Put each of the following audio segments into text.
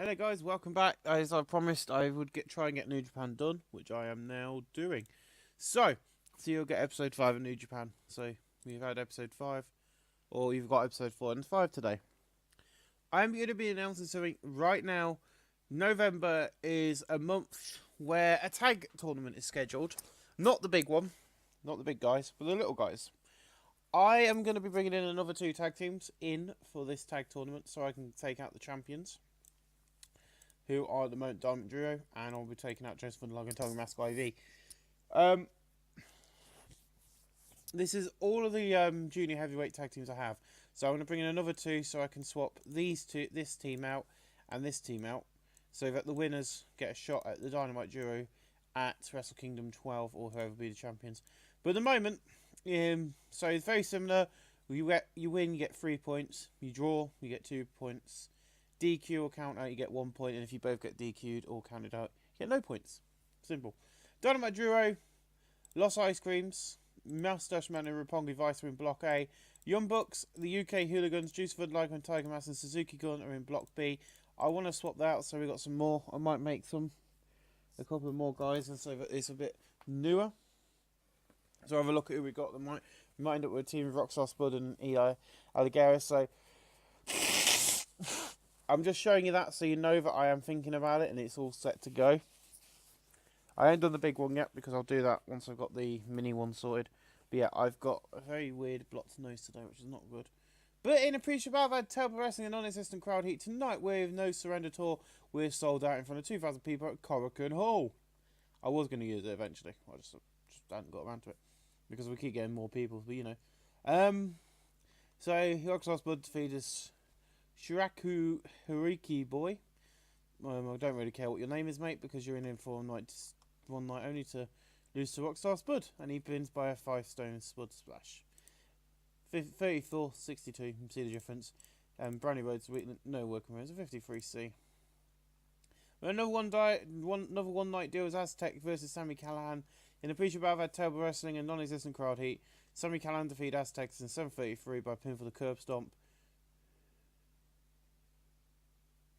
Hello guys, welcome back. As I promised, I would try and get New Japan done, which I am now doing. So you'll get episode 5 of New Japan. So we've had episode 5, or you've got episode 4 and 5 today. I'm going to be announcing something right now. November is a month where a tag tournament is scheduled. Not the big one, not the big guys, but the little guys. I am going to be bringing in another 2 tag teams in for this tag tournament so I can take out the champions, who are at the moment Diamond Duo, and I'll be taking out Joseph and Log and Tommy Mask IV. This is all of the junior heavyweight tag teams I have. So I'm going to bring in another 2 so I can swap this team out and this team out, so that the winners get a shot at the Dynamite Duo at Wrestle Kingdom 12 or whoever be the champions. But at the moment, so it's very similar. You win, you get 3 points. You draw, you get 2 points. DQ or count out, you get 1 point, and if you both get DQ'd or counted out, you get no points. Simple. Dynamite Duo, Los Ice Creams, Moustache Man and Roppongi Vice are in Block A. Young Bucks, the UK Hooligans, Juice Foot, Lyco and Tiger Mask and Suzuki Gun are in Block B. I want to swap that out so we got some more. I might make a couple of more guys and so that it's a bit newer. So have a look at who we got. We might end up with a team of Rockstar Spud and Eli Alligera. So I'm just showing you that so you know that I am thinking about it and it's all set to go. I haven't done the big one yet because I'll do that once I've got the mini one sorted. But yeah, I've got a very weird blocked nose today, which is not good. But in appreciation of that, Telpa Wrestling and non-existent crowd heat tonight with No Surrender Tour. We're sold out in front of 2,000 people at Korakuen Hall. I was going to use it eventually. I just hadn't got around to it because we keep getting more people, but you know. So Rockstar Spud defeats Shiraku Hiriki Boy. I don't really care what your name is, mate, because you're in for one night only to lose to Rockstar Spud, and he wins by a 5-stone Spud splash. 34-62, you can see the difference. Brownie Road's no working rounds, a 53C. Another one night deal is Aztec versus Sami Callihan. In the pre-show battle, had Table Wrestling and non-existent crowd heat. Sami Callihan defeated Aztecs in 7:33 by pin for the curb stomp.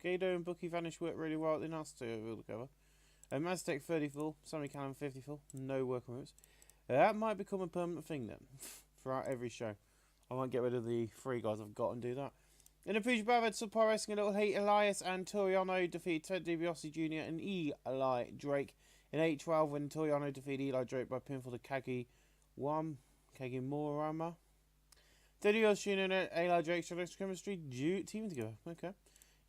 Gado and Bucky Vanish worked really well at the announced to reveal the cover. Aztec 34, Sami Callihan 54, no working routes. That might become a permanent thing then, throughout every show. I might get rid of the 3 guys I've got and do that. In the previous battle, Subpar Wrestling and Little Heat, Elias and Toriano defeat Ted DiBiase Jr. and Eli Drake. In 8-12, when Toriano defeated Eli Drake by pinfall to Kagi Morama. Ted DiBiase Jr. and Eli Drake showed extra chemistry teaming together. Okay.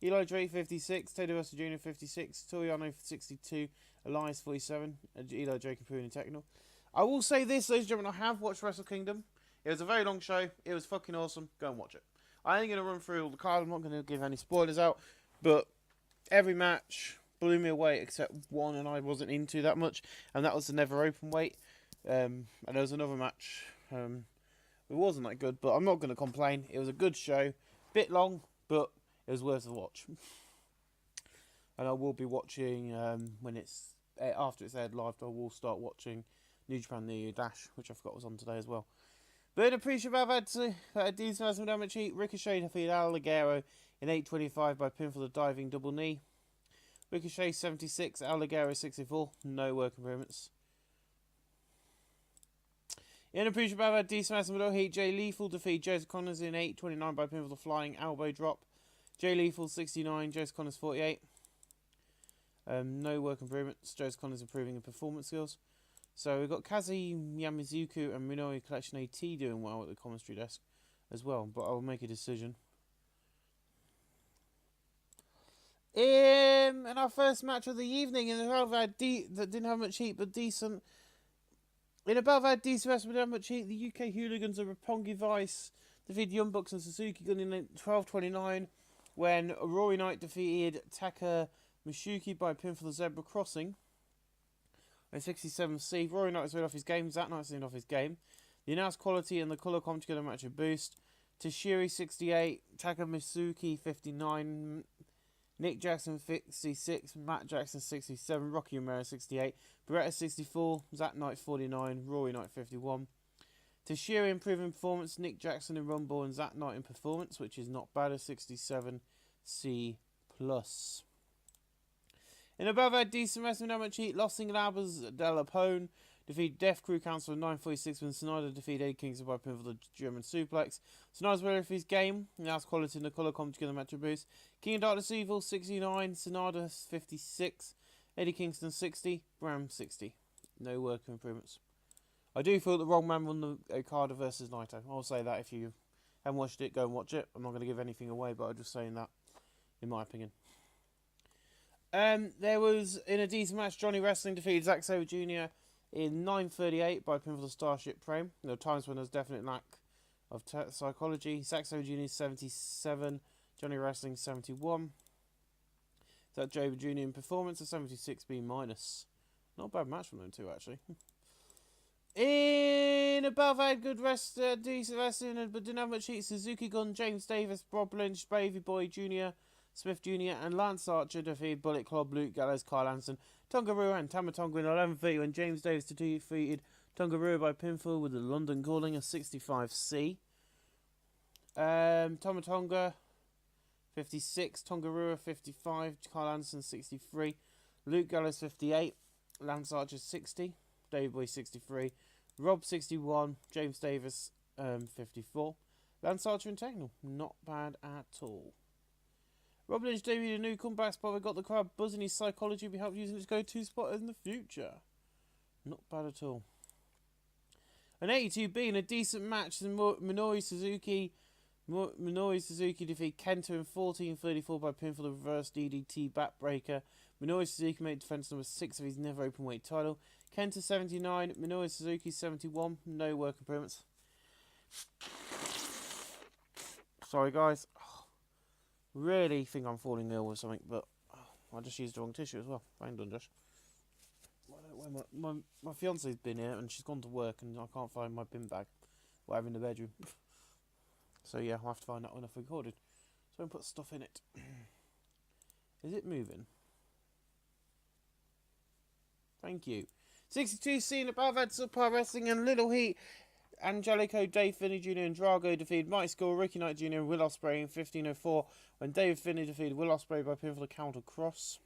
Eli Drake 56, Ted DiBiase Jr. 56, Toriano 62, Elias 47, and Eli Drake improving in technical. I will say this, ladies and gentlemen, I have watched Wrestle Kingdom. It was a very long show. It was fucking awesome. Go and watch it. I ain't going to run through all the cards. I'm not going to give any spoilers out. But every match blew me away except one, and I wasn't into that much. And that was the Never Open Weight. And there was another match. It wasn't that good, but I'm not going to complain. It was a good show. Bit long, but it was worth a watch. And I will be watching when it's after it's aired live. I will start watching New Japan New Year Dash, which I forgot was on today as well. But in appreciation of that, Dean's Massive Damage Heat, Ricochet defeated Alligero in 8:25 by pin for the diving double knee. Ricochet 76, Alligero 64, no work improvements. In appreciation of that, Dean's Massive Heat, Jay Lethal defeated Joseph Connors in 8:29 by pin for the flying elbow drop. Jay Lethal 69, Joseph Connors 48. No work improvements. Joseph Connors improving in performance skills. So we've got Kazi Yamizuku and Minori Collection AT doing well at the commentary desk as well, but I'll make a decision. In our first match of the evening, in above that didn't have much heat but decent. In above that decent wrestling without much heat, the UK Hooligans of Roppongi Vice defeated Young Bucks and Suzuki Gun in 12:29 when Rory Knight defeated Taka Mishuki by pin for the Zebra Crossing. A 67C. Rory Knight has off his game. Zach Knight's off his game. The announced quality and the colour come together match a boost. Tashiri 68, Taka Misuki 59, Nick Jackson 66, Matt Jackson 67, Rocky Romero 68, Beretta 64, Zach Knight 49, Rory Knight 51. Tashiri improving performance, Nick Jackson in Rumble and Zach Knight in performance, which is not bad, a 67C+. In above our decent wrestling damage heat, Los Inglabers de la Pone defeat Death Crew Council in 9:46 when Snyder defeated Eddie Kingston by pinfall the German suplex. Snyder's winner for his game. Now it's quality in the colour come together match boost. King of Darkness Evil 69, Snyder 56, Eddie Kingston 60, Bram 60. No work improvements. I do feel the wrong man won the Okada versus Naito. I'll say that. If you haven't watched it, go and watch it. I'm not going to give anything away, but I'm just saying that, in my opinion. There was, in a decent match, Johnny Wrestling defeated Zack Sabre Jr. in 9:38 by pinfall the Starship Frame. There were times when there was definite lack of psychology. Zack Sabre Jr. 77, Johnny Wrestling 71. Zack Sabre Jr. in performance a 76 B-. Not a bad match from them two, actually. In above, I had good rest, decent wrestling, but didn't have much heat. Suzuki Gun, James Davis, Rob Lynch, Baby Boy Jr., Smith Jr. and Lance Archer defeated Bullet Club, Luke Gallows, Kyle Anderson, Tonga Rua and Tama Tonga in 11:30 when James Davis defeated Tonga Rua by pinfall with the London Calling of 65C. Tama Tonga 56, Tonga Rua 55, Kyle Anderson 63, Luke Gallows 58, Lance Archer 60, David Boy 63, Rob 61, James Davis 54, Lance Archer and Technical. Not bad at all. Rob Lynch debuted a new comeback spot that got the crowd buzzing. His psychology will be helped using its go-to spot in the future. Not bad at all. An 82B in a decent match, Minoru Suzuki defeat Kenta in 14:34 by pinfall the reverse DDT backbreaker. Minoru Suzuki made defense number 6 of his never openweight title. Kenta 79, Minoru Suzuki 71. No work improvements. Sorry guys. Really think I'm falling ill with something, but I just used the wrong tissue as well. Fine done, Josh. My fiance's been here and she's gone to work and I can't find my bin bag. What I have in the bedroom. So yeah, I'll have to find that when I've recorded. So I'm put stuff in it. Is it moving? Thank you. 62C and above had Subpar Wrestling and Little Heat. Angelico, Dave Finney Jr. and Drago defeated Mike Skull, Ricky Knight Jr. and Will Ospreay in 15:04 when David Finney defeated Will Ospreay by pinfall the counter cross.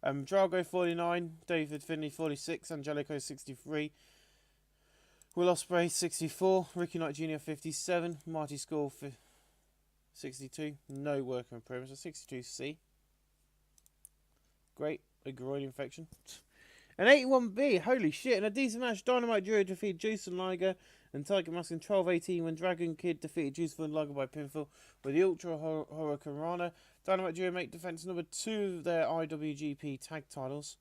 Drago 49, David Finney 46, Angelico 63, Will Ospreay 64, Ricky Knight Jr. 57, Marty Skull 62. No work improvements. So 62C. Great. A groin infection. An 81B, holy shit, in a decent match, Dynamite Duo defeated Jason Liger and Tiger Mask in 12:18 when Dragon Kid defeated Juice and Liger by pinfall with the Ultra Hurricane Rana. Dynamite Duo make defense number 2 of their IWGP tag titles.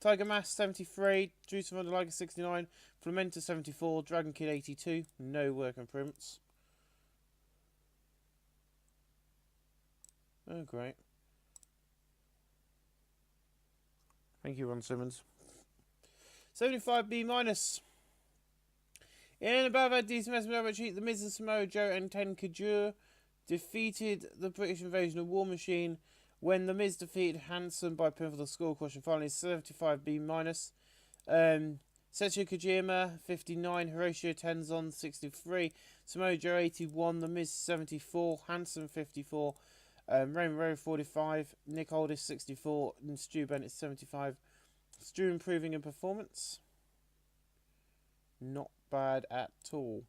Tiger Mask 73, Juice and Liger 69, Flamenta 74, Dragon Kid 82. No work improvements. Oh, great. Thank you, Ron Simmons. 75B-. In above our decent match, The Miz and Samoa Joe and Ten Kajur defeated the British Invasion of War Machine when The Miz defeated Hanson by pinfall the Skull Crush and finally 75B-. Setsu Kojima 59, Hiroshi Tenzon 63, Samoa Joe 81, The Miz 74, Hanson 54, Raymond Rowe 45, Nick Aldis 64, and Stu Bennett 75. Stu improving in performance. Not bad at all.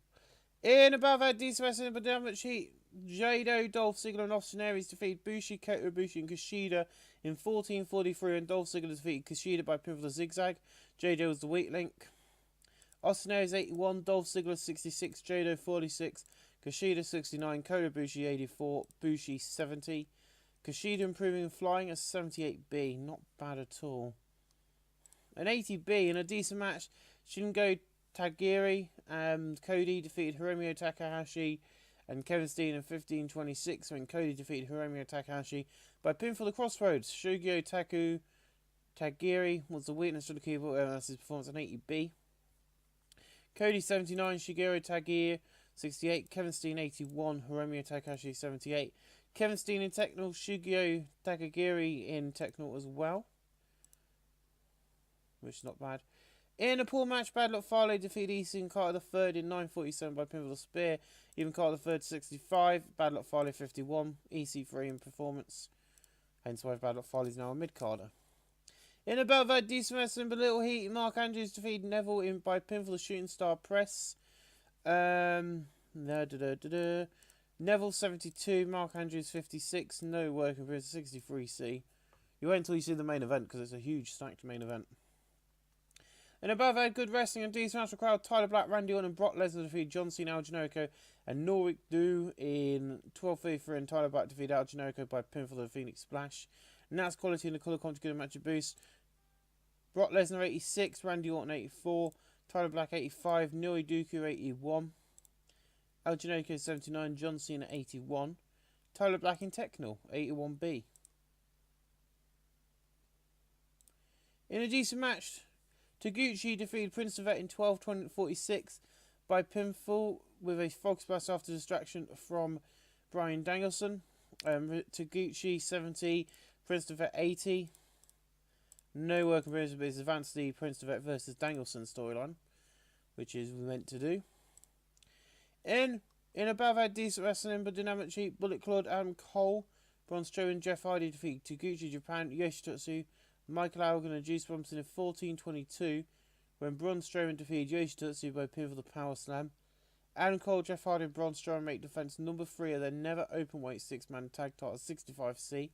In above our decent wrestling but down much heat, Jado, Dolph Ziggler and Austin Aries defeated Bushi, Kota Ibushi and Kushida in 14:43 and Dolph Ziggler defeated Kushida by pinfall the Zigzag. Jado was the weak link. Austin Aries 81, Dolph Ziggler 66, Jado 46, Kushida 69, Kota Ibushi 84, Bushi 70. Kushida improving and flying at 78B. Not bad at all. An 80B in a decent match. Shingo Takagi Cody defeated Hiromu Takahashi and Kevin Steen in 15:26 when Cody defeated Hiromu Takahashi by pinfall the Crossroads. Shugio Tagiri was the weakness of the keyboard. That's his performance an 80B. Cody 79, Shigeru Tagir 68, Kevin Steen 81, Hiromu Takahashi 78. Kevin Steen in technical, Shugio Takagiri in technical as well, which is not bad. In a poor match, Bad Luck Fale defeated Ethan Carter III in 9:47 by pinfall the spear. Even Carter III 65, Bad Luck Fale 51, EC3 in performance. Hence why Bad Luck Farley's now a mid-carder. In above that, decent wrestling, but little heat. Mark Andrews defeated Neville by pinfall the Shooting Star Press. Neville 72, Mark Andrews 56. No working for 63C. You wait until you see the main event because it's a huge stacked main event. And above that, good wrestling and decent national crowd. Tyler Black, Randy Orton, and Brock Lesnar defeated John Cena, Al Generico, and Norwick Do in 12:33. And Tyler Black defeated Al Generico by pinfall the Phoenix Splash. And that's quality in the colour contributed match of boost. Brock Lesnar 86, Randy Orton 84, Tyler Black 85, Nori Dooku 81, Al Generico 79, John Cena 81, Tyler Black in Techno 81B. In a decent match, Taguchi defeated Prince of Vet in 12:46 by pinfall with a frog splash after distraction from Bryan Danielson. Taguchi 70, Prince of Vet 80. No work in Prince of Vet is advanced the Prince of Vet versus Danielson storyline, which is meant to do. In above had decent wrestling but dynamic cheap, Bullet Claude, Adam Cole, Braun Strowman, Jeff Hardy defeated Taguchi Japan, Yoshitotsu, Michael Elgin and Juice Thompson in 14:22 when Braun Strowman defeated Yoshitotsu by pinfall the Power Slam. Adam Cole, Jeff Hardy and Braun Strowman make defense number 3 of their never openweight 6-man tag title 65C.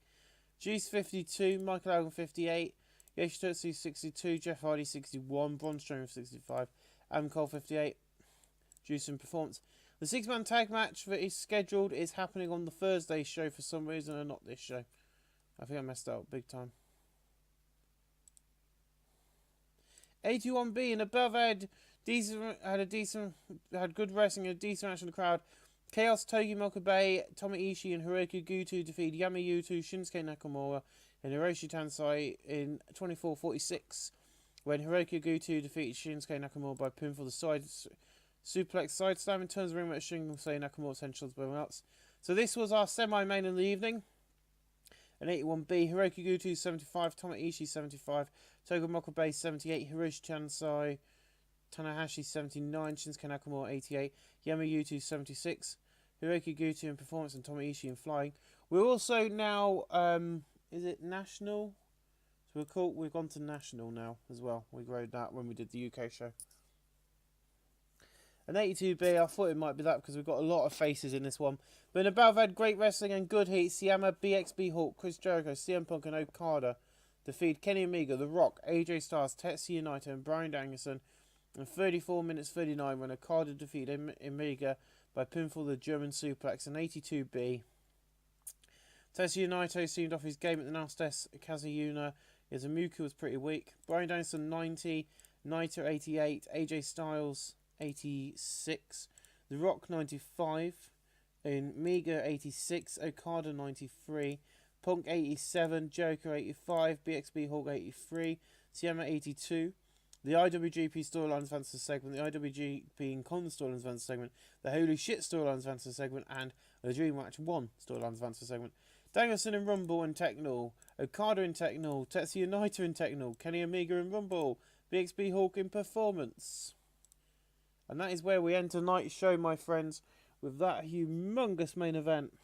Juice 52, Michael Elgin 58, Yoshitotsu 62, Jeff Hardy 61, Braun Strowman 65, Adam Cole 58. Juice and performance. The 6-man tag match that is scheduled is happening on the Thursday show for some reason and not this show. I think I messed that up big time. 81B and above had good wrestling and a decent match in the crowd. Chaos, Togi Mokabe, Tomoe Ishii and Hiroki Goto defeated Yama Yuto, Shinsuke Nakamura and Hiroshi Tansai in 24:46 when Hiroki Goto defeated Shinsuke Nakamura by pinfall the side suplex side slam and turns the ring with Shinsuke Nakamura's head shots by nuts. So this was our semi-main in the evening. An 81B, Hiroki Goto 75, Tomoe Ishii 75, Toga Mokabe 78, Hiroshi Tansai, Tanahashi 79, Shinsuke Nakamura 88, Yama Yuto 76, Hiroki Goto in performance and Tomoe Ishii in flying. We're also now, is it national? So we've gone to national now as well. We growed that when we did the UK show. An 82B, I thought it might be that because we've got a lot of faces in this one. But in above had great wrestling and good heat. Siama, BXB Hawk, Chris Jericho, CM Punk and Okada defeat Kenny Omega, The Rock, AJ Styles, Tetsuya Naito and Bryan Danielson in 34 minutes 39 when Okada defeated Omega by pinfall the German suplex. An 82B. Tetsuya Naito seemed off his game at the Nastes Kazuyuna. Izumiku was pretty weak. Bryan Danielson 90, Naito 88, AJ Styles 86, The Rock 95, Omega 86, Okada 93, Punk 87, Jericho 85, BXB Hawk 83, Siama 82, the IWGP Storylines Advances segment, the IWGP Incommon Storylines Advances segment, the Holy Shit Storylines Advances segment, and the Dream Match 1 Storylines Advances segment. Danielson in Rumble and Technol, Okada in Technol, Tetsuya Naito in Technol, Kenny Omega in Rumble, BXB Hawk in Performance. And that is where we end tonight's show, my friends, with that humongous main event.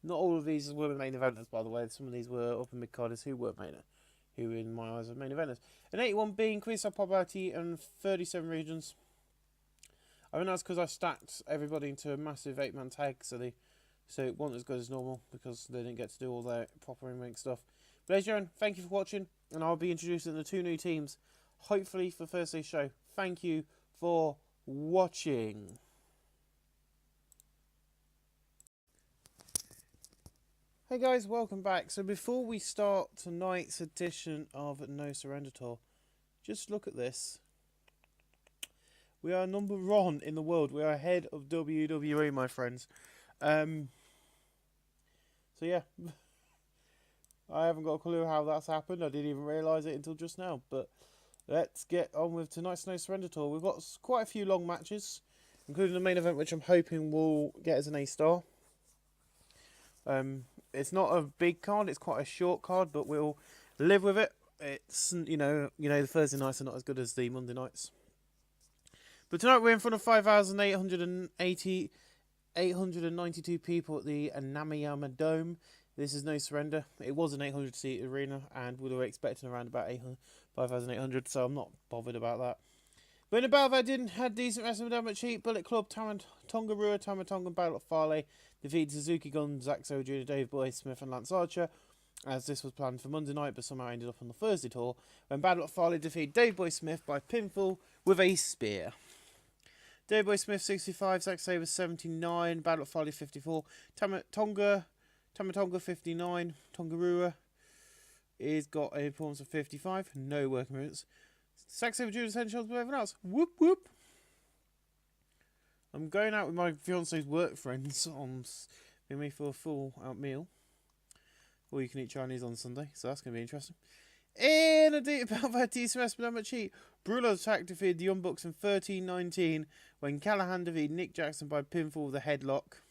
Not all of these were main eventers, by the way. Some of these were upper mid-carders who in my eyes are main eventers. An 81B increased our popularity in 37 regions. I mean, that's because I stacked everybody into a massive 8-man tag, so it wasn't as good as normal because they didn't get to do all their proper in-ring stuff. But ladies and gentlemen, thank you for watching, and I'll be introducing the 2 new teams, hopefully for Thursday's show. Thank you for watching. Hey guys, welcome back. So before we start tonight's edition of No Surrender Tour, just look at this. We are number 1 in the world. We are ahead of WWE, my friends. So yeah, I haven't got a clue how that's happened. I didn't even realise it until just now. But let's get on with tonight's No Surrender Tour. We've got quite a few long matches, including the main event, which I'm hoping will get us an A-star. It's not a big card, it's quite a short card, but we'll live with it. It's, you know, the Thursday nights are not as good as the Monday nights. But tonight we're in front of 5,892 people at the Namayama Dome This is no surrender. It was an 800 seat arena, and we were expecting around about 5,800, so I'm not bothered about that. But in the battle I didn't had decent wrestling without much cheat. Bullet Club, Tongarua, Tamatonga, and Battle at Farley defeated Suzuki Gun, Zack Sabre Jr., Dave Boy Smith, and Lance Archer, as this was planned for Monday night, but somehow ended up on the Thursday tour, when Battle at Farley defeated Dave Boy Smith by pinfall with a spear. Dave Boy Smith 65, Zack Sabre 79, Battle at Farley 54, Tamatonga 59, Tongarua is got a performance of 55, no working moves. Zack Sabre Jr. 10 shots with everyone else. Whoop whoop. I'm going out with my fiance's work friends on me for a full out meal. Or you can eat Chinese on Sunday, so that's going to be interesting. In a deep about that DCMS but not much heat, Bruller's attack defeated the Young Bucks in 13-19 when Callahan defeated Nick Jackson by pinfall with a headlock.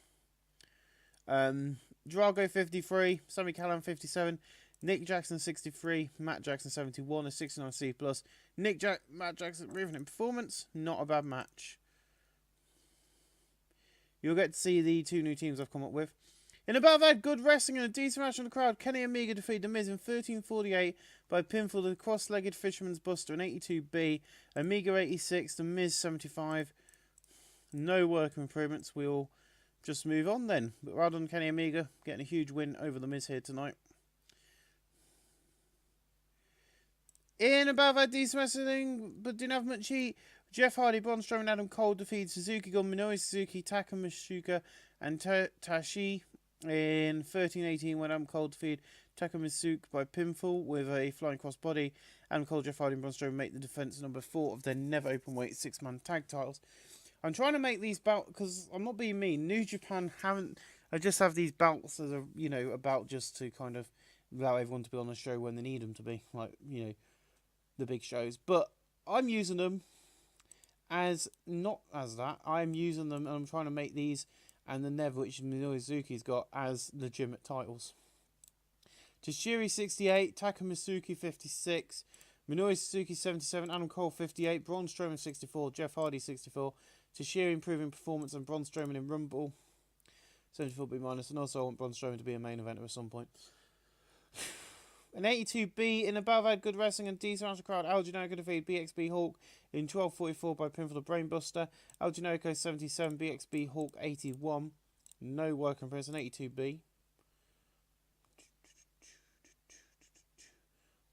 Drago 53, Sammy Callahan 57, Nick Jackson 63, Matt Jackson 71, a 69C plus. Matt Jackson riveting performance, not a bad match. You'll get to see the two new teams I've come up with. In a battle that good wrestling and a decent match on the crowd, Kenny Omega defeated The Miz in 13:48 by pinfall the cross-legged Fisherman's Buster in 82B, Omega 86, The Miz 75. No work improvements. We'll just move on then. But well done, Kenny Omega, getting a huge win over The Miz here tonight. In a battle that decent wrestling but didn't have much heat, Jeff Hardy, Braun Strowman, and Adam Cole defeated Suzuki Gun, Minoru Suzuki, Taka Masuka, and Tashi in 13-18 when Adam Cole defeated Taka Masuka by pinfall with a flying cross body. Adam Cole, Jeff Hardy, and Braun Strowman make the defense number 4 of their never open weight 6-man tag titles. I'm trying to make these bouts because I'm not being mean. New Japan haven't. I just have these bouts as a about just to kind of allow everyone to be on the show when they need them to be, like the big shows. But I'm using them as not as that. I'm using them and I'm trying to make these and the Never, which Minoru Suzuki's got, as legitimate titles. Tashiri 68, Taka Masuki 56, Minoru Suzuki 77, Adam Cole 58, Braun Strowman 64, Jeff Hardy 64, Tashiri improving performance and Braun Strowman in Rumble 74B minus, and also I want Braun Strowman to be a main eventer at some point. An 82B in above had good wrestling and decent match crowd. Al Generico defeated BXB Hawk in 12:44 by pinfall the Brainbuster. Al Generico 77, BXB Hawk 81. No work in press. An 82B.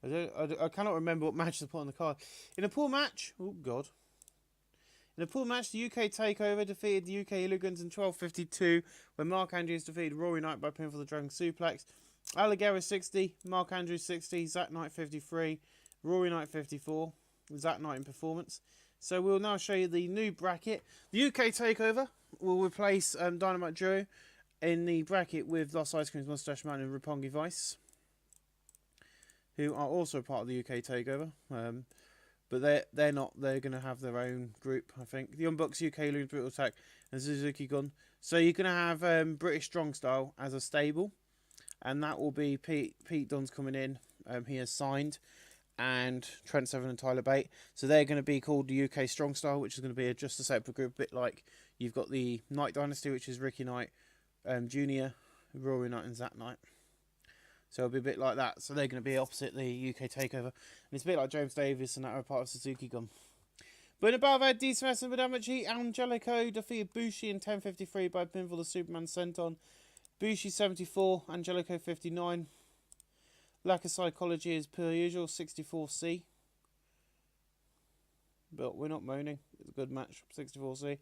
I cannot remember what match they put on the card. In a pool match, oh god. In a pool match, the UK Takeover defeated the UK Hooligans in 12:52 when Mark Andrews defeated Rory Knight by pinfall the Dragon Suplex. Alligator 60, Mark Andrews 60, Zack Knight 53, Rory Knight 54, Zack Knight in performance. So we'll now show you the new bracket. The UK Takeover will replace Dynamite Joe in the bracket with Lost Ice Cream's Mustache Man and Roppongi Vice, who are also part of the UK Takeover. But they're not. They're going to have their own group, I think. The Young Bucks, UK Loons, Brutal Attack, and Suzuki Gun. So you're going to have British Strong Style as a stable. And that will be Pete Dunne's coming in. He has signed. And Trent Seven and Tyler Bate. So they're going to be called the UK Strong Style, which is going to be just a separate group. A bit like you've got the Knight Dynasty, which is Ricky Knight, Jr., Rory Knight and Zack Knight. So it'll be a bit like that. So they're going to be opposite the UK Takeover. And it's a bit like James Davis and that are part of Suzuki Gun. But in a battle of decent wrestling with damage heat, Angelico defeated Bushi in 10:53 by pinfall the Superman Senton. Bushi 74, Angelico 59. Lack of psychology is per usual, 64C. But we're not moaning. It's a good match, 64C.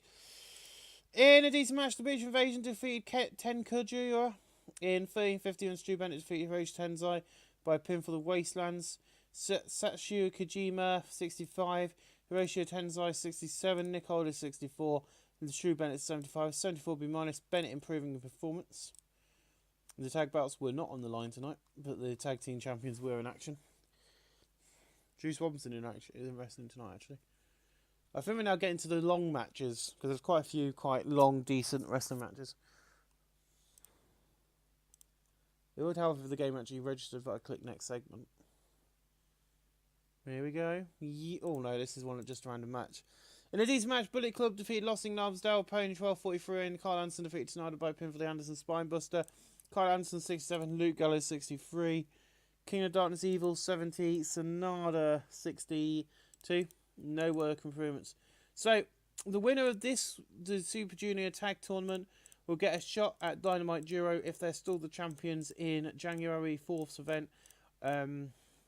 In a decent match, the Beach Invasion defeated Ten Kujira in 13:50 and Stu Bennett defeated Hiroshi Tenzai by pinfall the Wastelands. Satsuya Kojima 65, Hiroshi Tenzai 67, Nick Holder 64, and Stu Bennett 75. 74B minus, Bennett improving the performance. The tag belts were not on the line tonight, but the tag team champions were in action. Juice Robinson in wrestling tonight, actually. I think we're now getting to the long matches, because there's quite a few quite long, decent wrestling matches. It would help if the game actually registered if I click next segment. Here we go. Oh no, this is one of just a random match. In a decent match, Bullet Club defeated Lossing Lobsdale, Pony 12:43, and Carl Anderson defeated Snyder by pinfall the Anderson Spinebuster. Kyle Anderson 67, Luke Gallows 63, King of Darkness Evil 70, Sonada 62. No work improvements. So the winner of the Super Junior Tag Tournament will get a shot at Dynamite Duo if they're still the champions in January 4th event,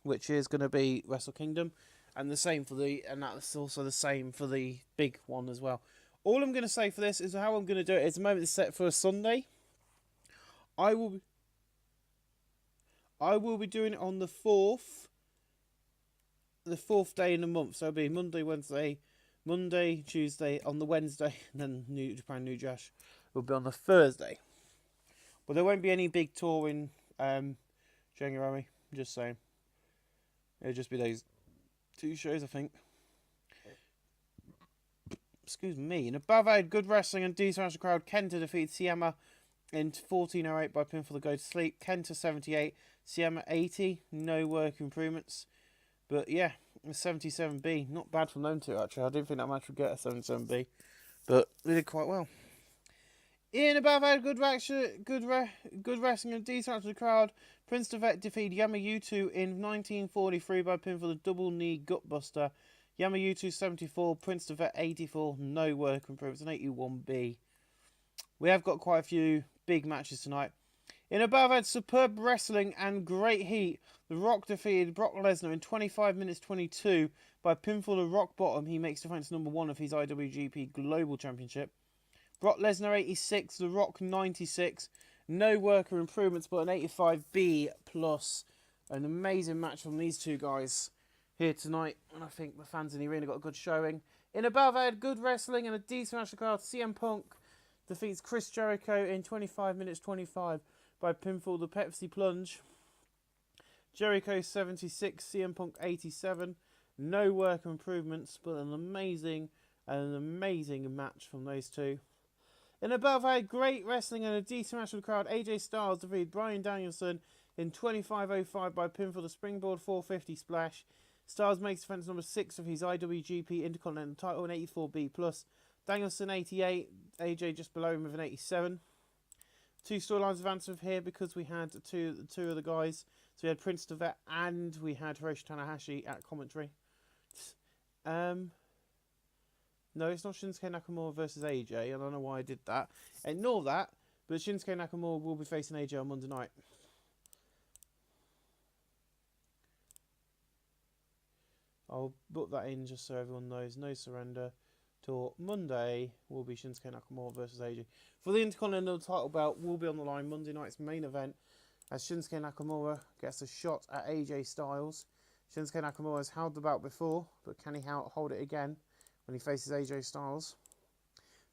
which is going to be Wrestle Kingdom, and that's also the same for the big one as well. All I'm going to say for this is how I'm going to do it. It's a moment it's set for a Sunday. I will be doing it on the 4th day in the month. So it'll be Monday, Tuesday on the Wednesday, and then New Japan, New Jash will be on the Thursday. But there won't be any big tour in January. I'm just saying. It'll just be those 2 shows, I think. Excuse me. In above, I had good wrestling and decent crowd. Kenta defeated Siama in 14:08 by pinfall to go to sleep. Kenta 78, Siama 80. No work improvements. But yeah, a 77B. Not bad from them two, actually. I didn't think that match would get a 77B. But they did quite well. In above, I had good wrestling and decent to the crowd. Prince Devet defeated Yamayutu in 1943 by pinfall to double knee gutbuster. Yamayutu 74, Prince Devet 84. No work improvements. An 81B. We have got quite a few big matches tonight. In above, I had superb wrestling and great heat. The Rock defeated Brock Lesnar in 25 minutes 22 by pinfall to Rock Bottom. He makes defense number 1 of his IWGP Global Championship. Brock Lesnar 86, The Rock 96. No worker improvements, but an 85B plus. An amazing match from these two guys here tonight, and I think the fans in the arena got a good showing. In above, I had good wrestling and a decent match of card. CM Punk defeats Chris Jericho in 25 minutes 25 by pinfall the Pepsi Plunge. Jericho 76, CM Punk 87. No work improvements, but an amazing match from those two. In above, I had great wrestling and a decent match of the crowd. AJ Styles defeated Bryan Danielson in 25:05 by pinfall the Springboard 450 Splash. Styles makes defense number 6 of his IWGP Intercontinental title, an 84B+. Danielson 88, AJ just below him with an 87. 2 storylines advanced with here because we had two of the guys. So we had Prince Devet and we had Hiroshi Tanahashi at commentary. No, it's not Shinsuke Nakamura versus AJ. I don't know why I did that. Ignore that. But Shinsuke Nakamura will be facing AJ on Monday night. I'll book that in just so everyone knows. No surrender. Till Monday will be Shinsuke Nakamura versus AJ. For the Intercontinental title belt will be on the line Monday night's main event as Shinsuke Nakamura gets a shot at AJ Styles. Shinsuke Nakamura has held the belt before, but can he hold it again when he faces AJ Styles?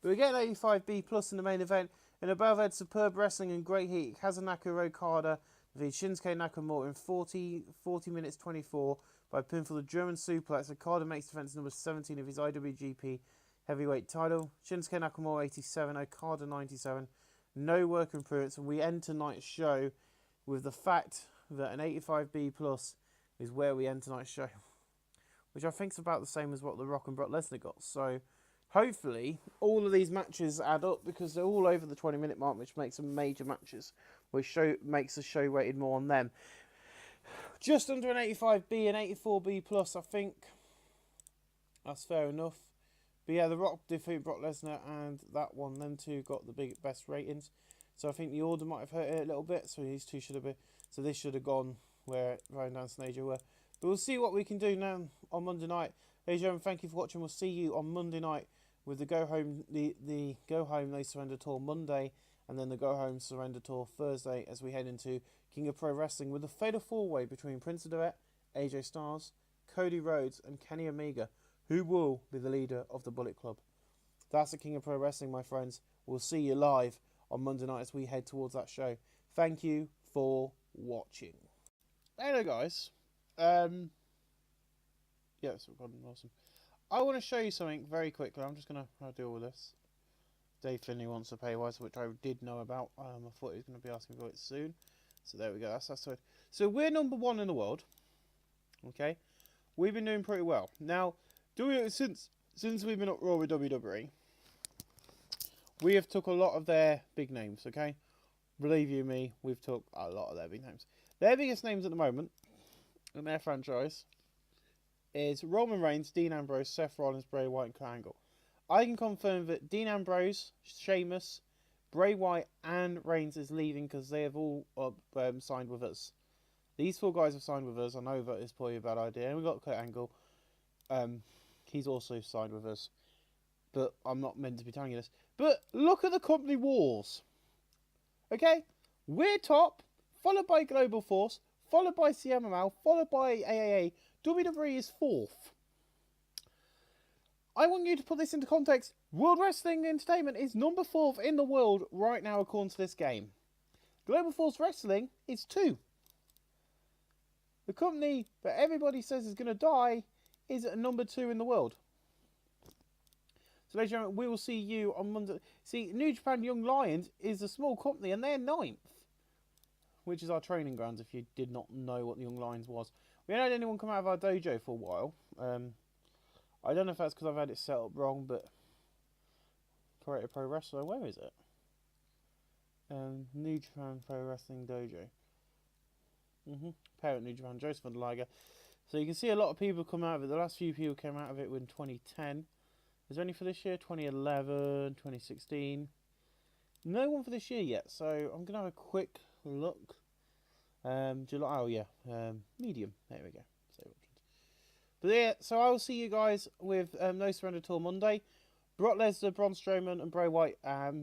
But we get an 85B plus in the main event. In above, had superb wrestling and great heat. Kazunaka Okada defeated Shinsuke Nakamura in 40 minutes 24 by pinfall the German suplex. Okada makes defense number 17 of his IWGP heavyweight title. Shinsuke Nakamura 87, Okada 97. No work improvements, and we end tonight's show with the fact that an 85B plus is where we end tonight's show, which I think is about the same as what The Rock and Brock Lesnar got. So hopefully all of these matches add up because they're all over the 20-minute mark, which makes them major matches, which makes the show weighted more on them. Just under an 85B and 84B plus, I think that's fair enough. But yeah, The Rock defeated Brock Lesnar, and that one, them two got the best ratings. So I think the order might have hurt it a little bit. So these two should have been. So this should have gone where Ryan Dance and AJ were. But we'll see what we can do now on Monday night. Ladies and gentlemen, thank you for watching. We'll see you on Monday night with the Go Home, the Go Home They Surrender Tour Monday, and then the Go Home Surrender Tour Thursday as we head into King of Pro Wrestling with a fatal four-way between Prince Devet, AJ Styles, Cody Rhodes, and Kenny Omega, who will be the leader of the Bullet Club. That's the King of Pro Wrestling, my friends. We'll see you live on Monday night as we head towards that show. Thank you for watching. Hello, guys. Yes, awesome. I want to show you something very quickly. I'm just going to deal with this. Dave Finley wants a pay rise, which I did know about. I thought he was going to be asking for it soon. So there we go. That's it. So we're number 1 in the world. Okay, we've been doing pretty well. Now, since we've been at Raw with WWE, we have took a lot of their big names. Okay, believe you me, we've talked a lot of their big names. Their biggest names at the moment in their franchise is Roman Reigns, Dean Ambrose, Seth Rollins, Bray Wyatt, and Kurt Angle. I can confirm that Dean Ambrose, Sheamus, Bray Wyatt, and Reigns is leaving because they have all signed with us. These 4 guys have signed with us. I know that is probably a bad idea. And we've got Kurt Angle. He's also signed with us. But I'm not meant to be telling you this. But look at the company wars. Okay? We're top, followed by Global Force, followed by CMLL, followed by AAA. WWE is 4th. I want you to put this into context. World Wrestling Entertainment is number 4th in the world right now according to this game. Global Force Wrestling is 2. The company that everybody says is going to die is at number 2 in the world. So ladies and gentlemen, we will see you on Monday. See, New Japan Young Lions is a small company and they're 9th. Which is our training grounds if you did not know what the Young Lions was. We haven't had anyone come out of our dojo for a while. I don't know if that's because I've had it set up wrong, but... Creative Pro Wrestler, where is it? New Japan Pro Wrestling Dojo. Parent New Japan, Joseph and Liger. So you can see a lot of people come out of it. The last few people came out of it in 2010. Is there any for this year? 2011, 2016. No one for this year yet. So I'm going to have a quick look. July. Oh yeah. Medium. There we go. But yeah, so I will see you guys with No Surrender Tour Monday. Brock Lesnar, Braun Strowman, and Bray Wyatt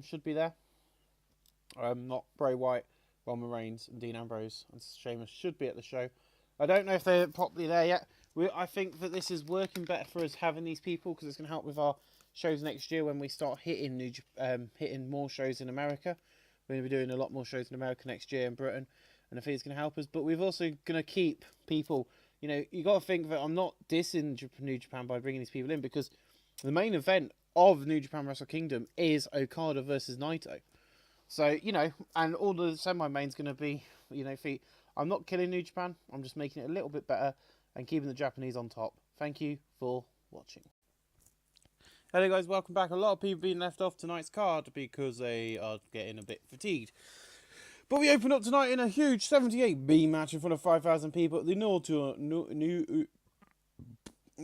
should be there. Not Bray Wyatt, Roman Reigns, and Dean Ambrose and Sheamus should be at the show. I don't know if they're properly there yet. I think that this is working better for us having these people because it's going to help with our shows next year when we start hitting more shows in America. We're going to be doing a lot more shows in America next year in Britain, and I think it's going to help us. But we've also going to keep people. You know, you got to think that I'm not dissing New Japan by bringing these people in because the main event of New Japan Wrestle Kingdom is Okada versus Naito. So, you know, and all the semi-main's going to be, you know, I'm not killing New Japan. I'm just making it a little bit better and keeping the Japanese on top. Thank you for watching. Hello guys, welcome back. A lot of people being left off tonight's card because they are getting a bit fatigued. But we open up tonight in a huge 78B match in front of 5,000 people at the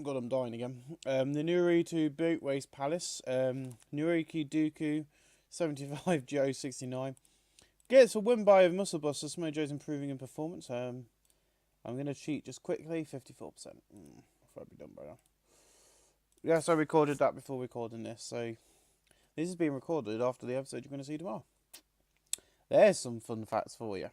God, I'm dying again. The Nuri to Boatways Palace. Nuriki Dooku, 75, Joe, 69. Gets a win by Muscle Buster. Smojo's improving in performance. I'm going to cheat just quickly. 54%. I'll be done by now. Yes, I recorded that before recording this. So this is being recorded after the episode you're going to see tomorrow. There's some fun facts for you.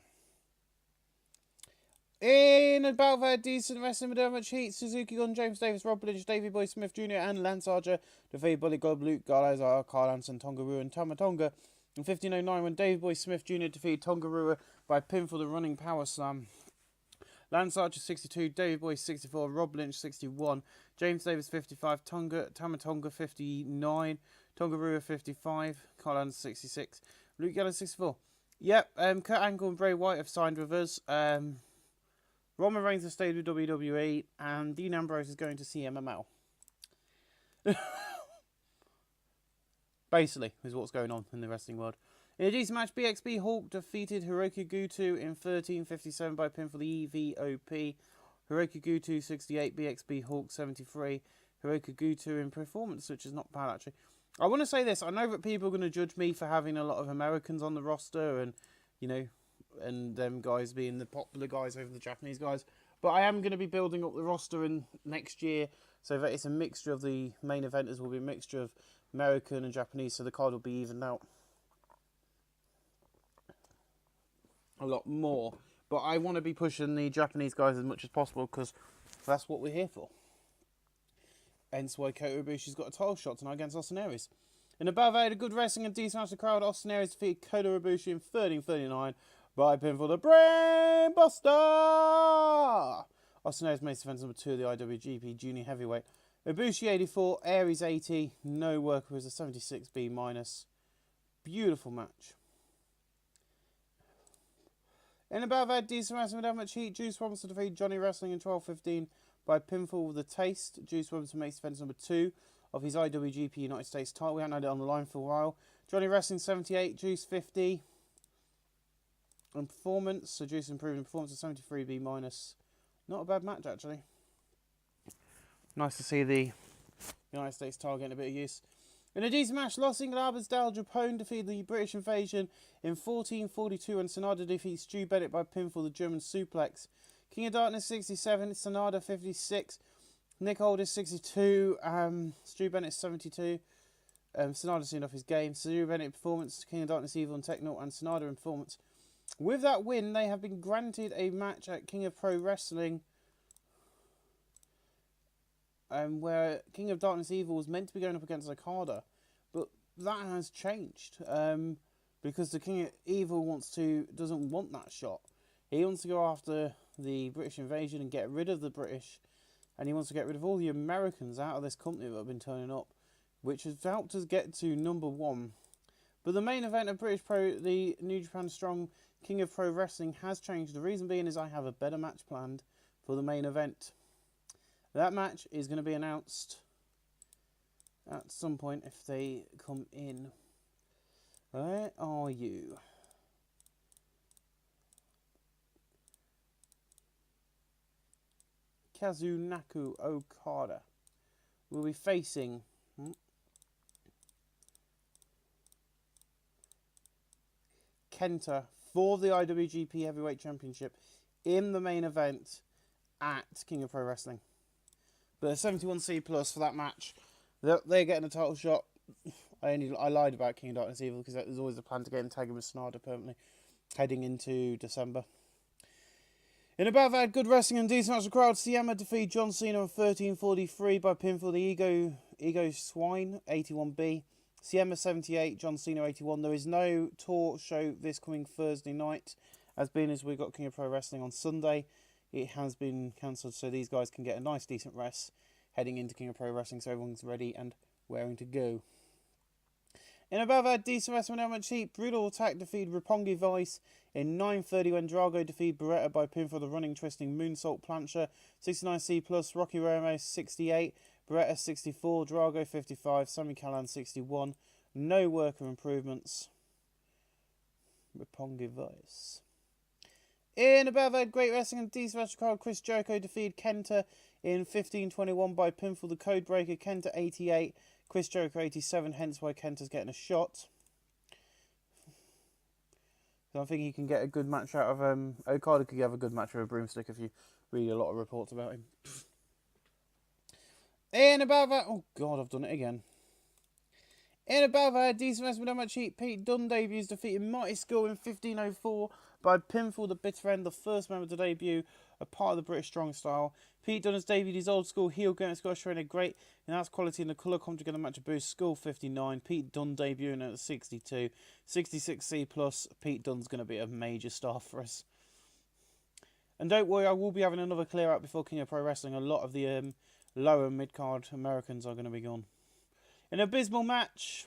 In about their decent wrestling with much heat, Suzuki Gun, James Davis, Rob Lynch, Davey Boy Smith Jr. and Lance Archer defeated Bully Gob, Luke Gallows, Carl Anson, Tonga Rua and Tama Tonga in 1509 when Davey Boy Smith Jr. defeated Tonga Rua by pinfall the running power slam. Lance Archer 62, Davey Boy 64, Rob Lynch 61, James Davis 55, Tama Tonga 59, Tonga Rua 55, Carl Anson 66, Luke Gallows 64. Yep, Kurt Angle and Bray Wyatt have signed with us. Roman Reigns has stayed with WWE, and Dean Ambrose is going to CMLL. Basically, is what's going on in the wrestling world. In a decent match, BXB Hulk defeated Hiroki Goto in 13:57 by pinfall the EVOP. Hiroki Goto 68, BXB Hulk 73. Hiroki Goto in performance, which is not bad actually. I want to say this. I know that people are going to judge me for having a lot of Americans on the roster and, you know, and them guys being the popular guys over the Japanese guys. But I am going to be building up the roster in next year so that it's a mixture of the main eventers will be a mixture of American and Japanese, so the card will be evened out a lot more. But I want to be pushing the Japanese guys as much as possible because that's what we're here for. Hence why Kota Ibushi's got a title shot tonight against Austin Aries. In the battle, they had a good wrestling and decent match. The crowd, Austin Aries defeated Kota Ibushi in 13:39 by pinfall the Brain Buster. Austin Aries makes defense number 2 of the IWGP Junior Heavyweight. Ibushi 84, Aries 80. No worker is a 76B minus. Beautiful match. In the battle, they had decent wrestling without much heat. Juice Robinson defeated Johnny Wrestling in 12:15. By pinfall with the Taste. Juice Robinson makes defense number 2 of his IWGP United States title. We haven't had it on the line for a while. Johnny Wrestling 78, Juice 50. And performance, Seduce improved in performance of 73B minus. Not a bad match, actually. Nice to see the United States title getting a bit of use. In a decent match, Los Inglabas Japón defeated the British Invasion in 14:42 and Sonada defeats Stu Bennett by pinfall the German suplex. King of Darkness 67, Sonada 56, Nick Aldis 62, Stu Bennett 72. Sonada seen off his game. Stu Bennett performance, King of Darkness Evil and Techno, and Sonada in performance. With that win, they have been granted a match at King of Pro Wrestling, where King of Darkness Evil was meant to be going up against Okada, but that has changed because the King of Evil doesn't want that shot. He wants to go after the British Invasion and get rid of the British, and he wants to get rid of all the Americans out of this company that have been turning up, which has helped us get to number 1. But the main event of the New Japan Strong King of Pro Wrestling has changed. The reason being is I have a better match planned for the main event. That match is going to be announced at some point if they come in. Where are you? Kazunaku Okada will be facing Kenta for the IWGP Heavyweight Championship in the main event at King of Pro Wrestling. But 71C plus for that match. They're getting a title shot. I lied about King of Darkness Evil because there's always a plan to get him tagging with Sonada permanently heading into December. In a battle good wrestling and decent match of the crowd, Siema defeated John Cena on 13:43 by pinfall the Ego Swine 81B. Siema 78, John Cena 81. There is no tour show this coming Thursday night, as we've got King of Pro Wrestling on Sunday. It has been cancelled, so these guys can get a nice, decent rest heading into King of Pro Wrestling, so everyone's ready and raring to go. In above our decent wrestling element sheet, Brutal Attack defeated Roppongi Vice in 9:30 when Drago defeated Beretta by pinfall the running, twisting moonsault plancher. 69C plus, Rocky Ramos 68, Beretta 64, Drago 55, Sami Callan 61. No worker improvements. Roppongi Vice. In above our great wrestling and decent wrestling crowd, Chris Jericho defeated Kenta in 15:21 by pinfall the Codebreaker. Kenta 88, Chris Jericho 87, hence why Kenta's getting a shot. So I think he can get a good match out of Okada could have a good match with a broomstick if you read a lot of reports about him. In above that, oh god, I've done it again. In above our decent wrestling on my cheat, Pete Dunne debuts defeating Mighty Skull in 15:04 by pinfall the bitter end, the first member to debut, a part of the British Strong Style. Pete Dunne has debuted his old school heel game at Scottish trainer great, and that's quality in the colour come together match of boost. Skull 59, Pete Dunne debuting at 62, 66C plus. Pete Dunne's going to be a major star for us. And don't worry, I will be having another clear out before King of Pro Wrestling. A lot of the lower mid-card Americans are going to be gone. An abysmal match.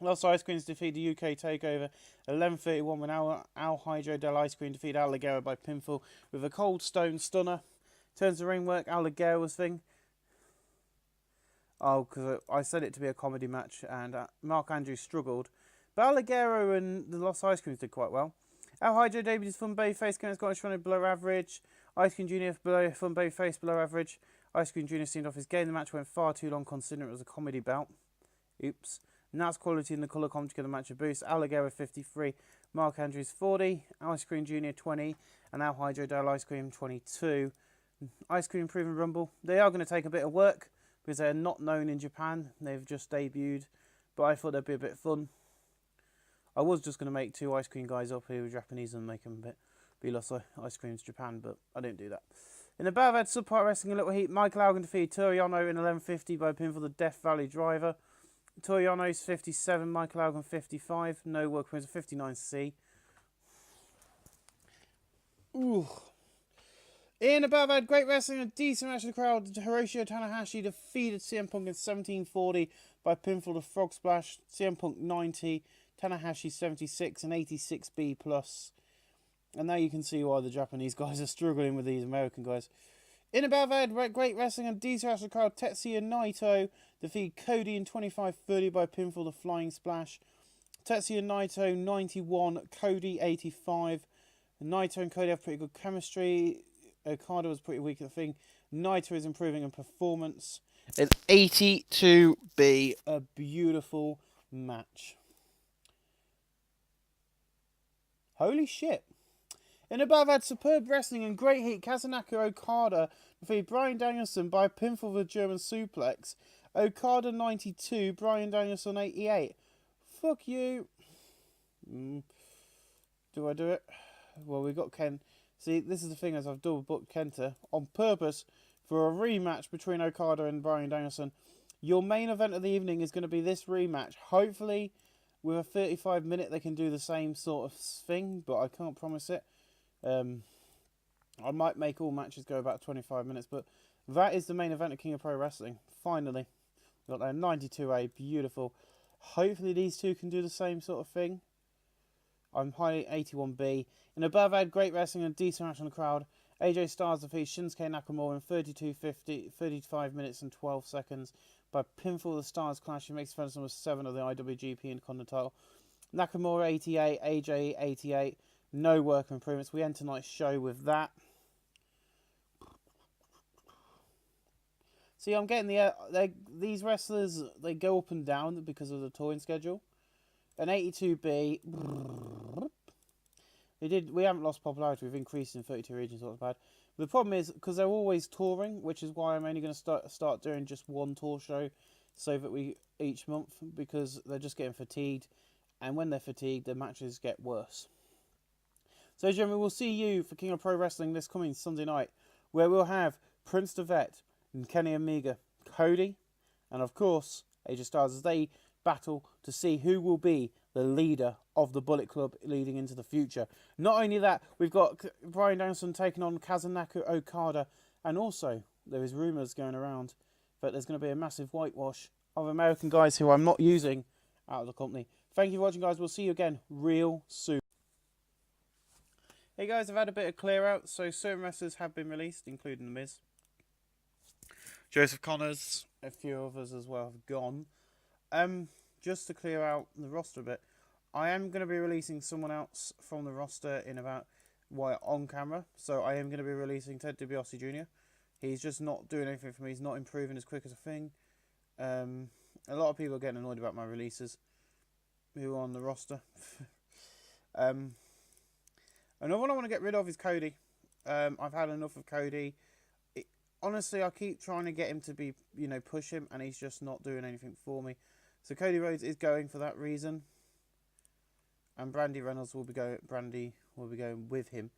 Los Ice Queens defeat the UK TakeOver 11:31 when Al Hydro Del Ice Queen defeated Al Ligero by pinfall with a cold stone stunner. Turns the ring work, Al Ligero's thing. Oh, because I said it to be a comedy match and Mark Andrews struggled. But Al Ligero and the Los Ice Queens did quite well. Al Hydro debuted his fun babyface, came Scottish running below average. Ice Queen Jr. fun babyface below average. Ice Queen Jr. seemed off his game. The match went far too long considering it was a comedy bout. Oops. And that's quality in the colour come together match of boost. Al Ligero 53, Mark Andrews 40, Ice Cream Jr. 20, and Al Hydro Del Ice Cream 22. Ice Cream Proven Rumble. They are going to take a bit of work because they're not known in Japan. They've just debuted, but I thought they'd be a bit fun. I was just going to make 2 Ice Cream guys up who were Japanese and make them be lost Ice Cream's Japan, but I didn't do that. In the battle had subpart wrestling a little heat. Michael Algan defeated Toriano in 11:50 by pinfall the Death Valley Driver. Toriano's 57, Michael Algan 55. No work wins, 59C. Ooh. In above had great wrestling and decent match of the crowd. Hiroshi Tanahashi defeated CM Punk in 17:40 by pinfall the Frog Splash. CM Punk 90, Tanahashi 76 and 86B plus. And now you can see why the Japanese guys are struggling with these American guys. In above had great wrestling and decent match of the crowd. Tetsuya Naito defeated Cody in 25:30 by pinfall the Flying Splash. Tetsuya Naito 91, Cody 85. Naito and Cody have pretty good chemistry. Okada was pretty weak at the thing. Naito is improving in performance. It's 82B, a beautiful match. Holy shit. In above had superb wrestling and great heat. Kazunaka Okada defeated Bryan Danielson by pinfall with a German suplex. Okada 92, Bryan Danielson 88. Fuck you. Do I do it? Well, we got Ken. See, this is the thing, as I've double booked Kenta on purpose for a rematch between Okada and Bryan Danielson. Your main event of the evening is going to be this rematch. Hopefully, with a 35-minute, they can do the same sort of thing, but I can't promise it. I might make all matches go about 25 minutes, but that is the main event of King of Pro Wrestling. Finally. Got there, 92A, beautiful. Hopefully these two can do the same sort of thing. I'm high 81B. In above, I had great wrestling and a decent match on the crowd. AJ Styles defeats Shinsuke Nakamura in 35 minutes and 12 seconds by pinfall. The Stars clash. He makes defense number 7 of the IWGP Intercontinental title. Nakamura 88, AJ 88. No work improvements. We end tonight's show with that. See, I'm getting these wrestlers, they go up and down because of the touring schedule. An 82B. We haven't lost popularity. We've increased in 32 regions. Not bad. But the problem is because they're always touring, which is why I'm only going to start doing just one tour show, so that each month, because they're just getting fatigued, and when they're fatigued, the matches get worse. So, gentlemen, we'll see you for King of Pro Wrestling this coming Sunday night, where we'll have Prince Devet and Kenny Omega, Cody, and of course AJ Styles, as they battle to see who will be the leader of the Bullet Club leading into the future. Not only that, we've got Bryan Danielson taking on Kazunaka Okada, and also there is rumours going around that there's going to be a massive whitewash of American guys who I'm not using out of the company. Thank you for watching, guys. We'll see you again real soon. Hey guys, I've had a bit of clear out, so certain wrestlers have been released, including The Miz. Joseph Connors, a few others as well have gone. Just to clear out the roster a bit, I am going to be releasing someone else from the roster in about on camera. So I am going to be releasing Ted DiBiase Jr. He's just not doing anything for me. He's not improving as quick as a thing. A lot of people are getting annoyed about my releases who are on the roster. Another one I want to get rid of is Cody. I've had enough of Cody. Honestly, I keep trying to get him to be, push him, and he's just not doing anything for me. So Cody Rhodes is going for that reason, and Brandy Reynolds will be going. Brandy will be going with him.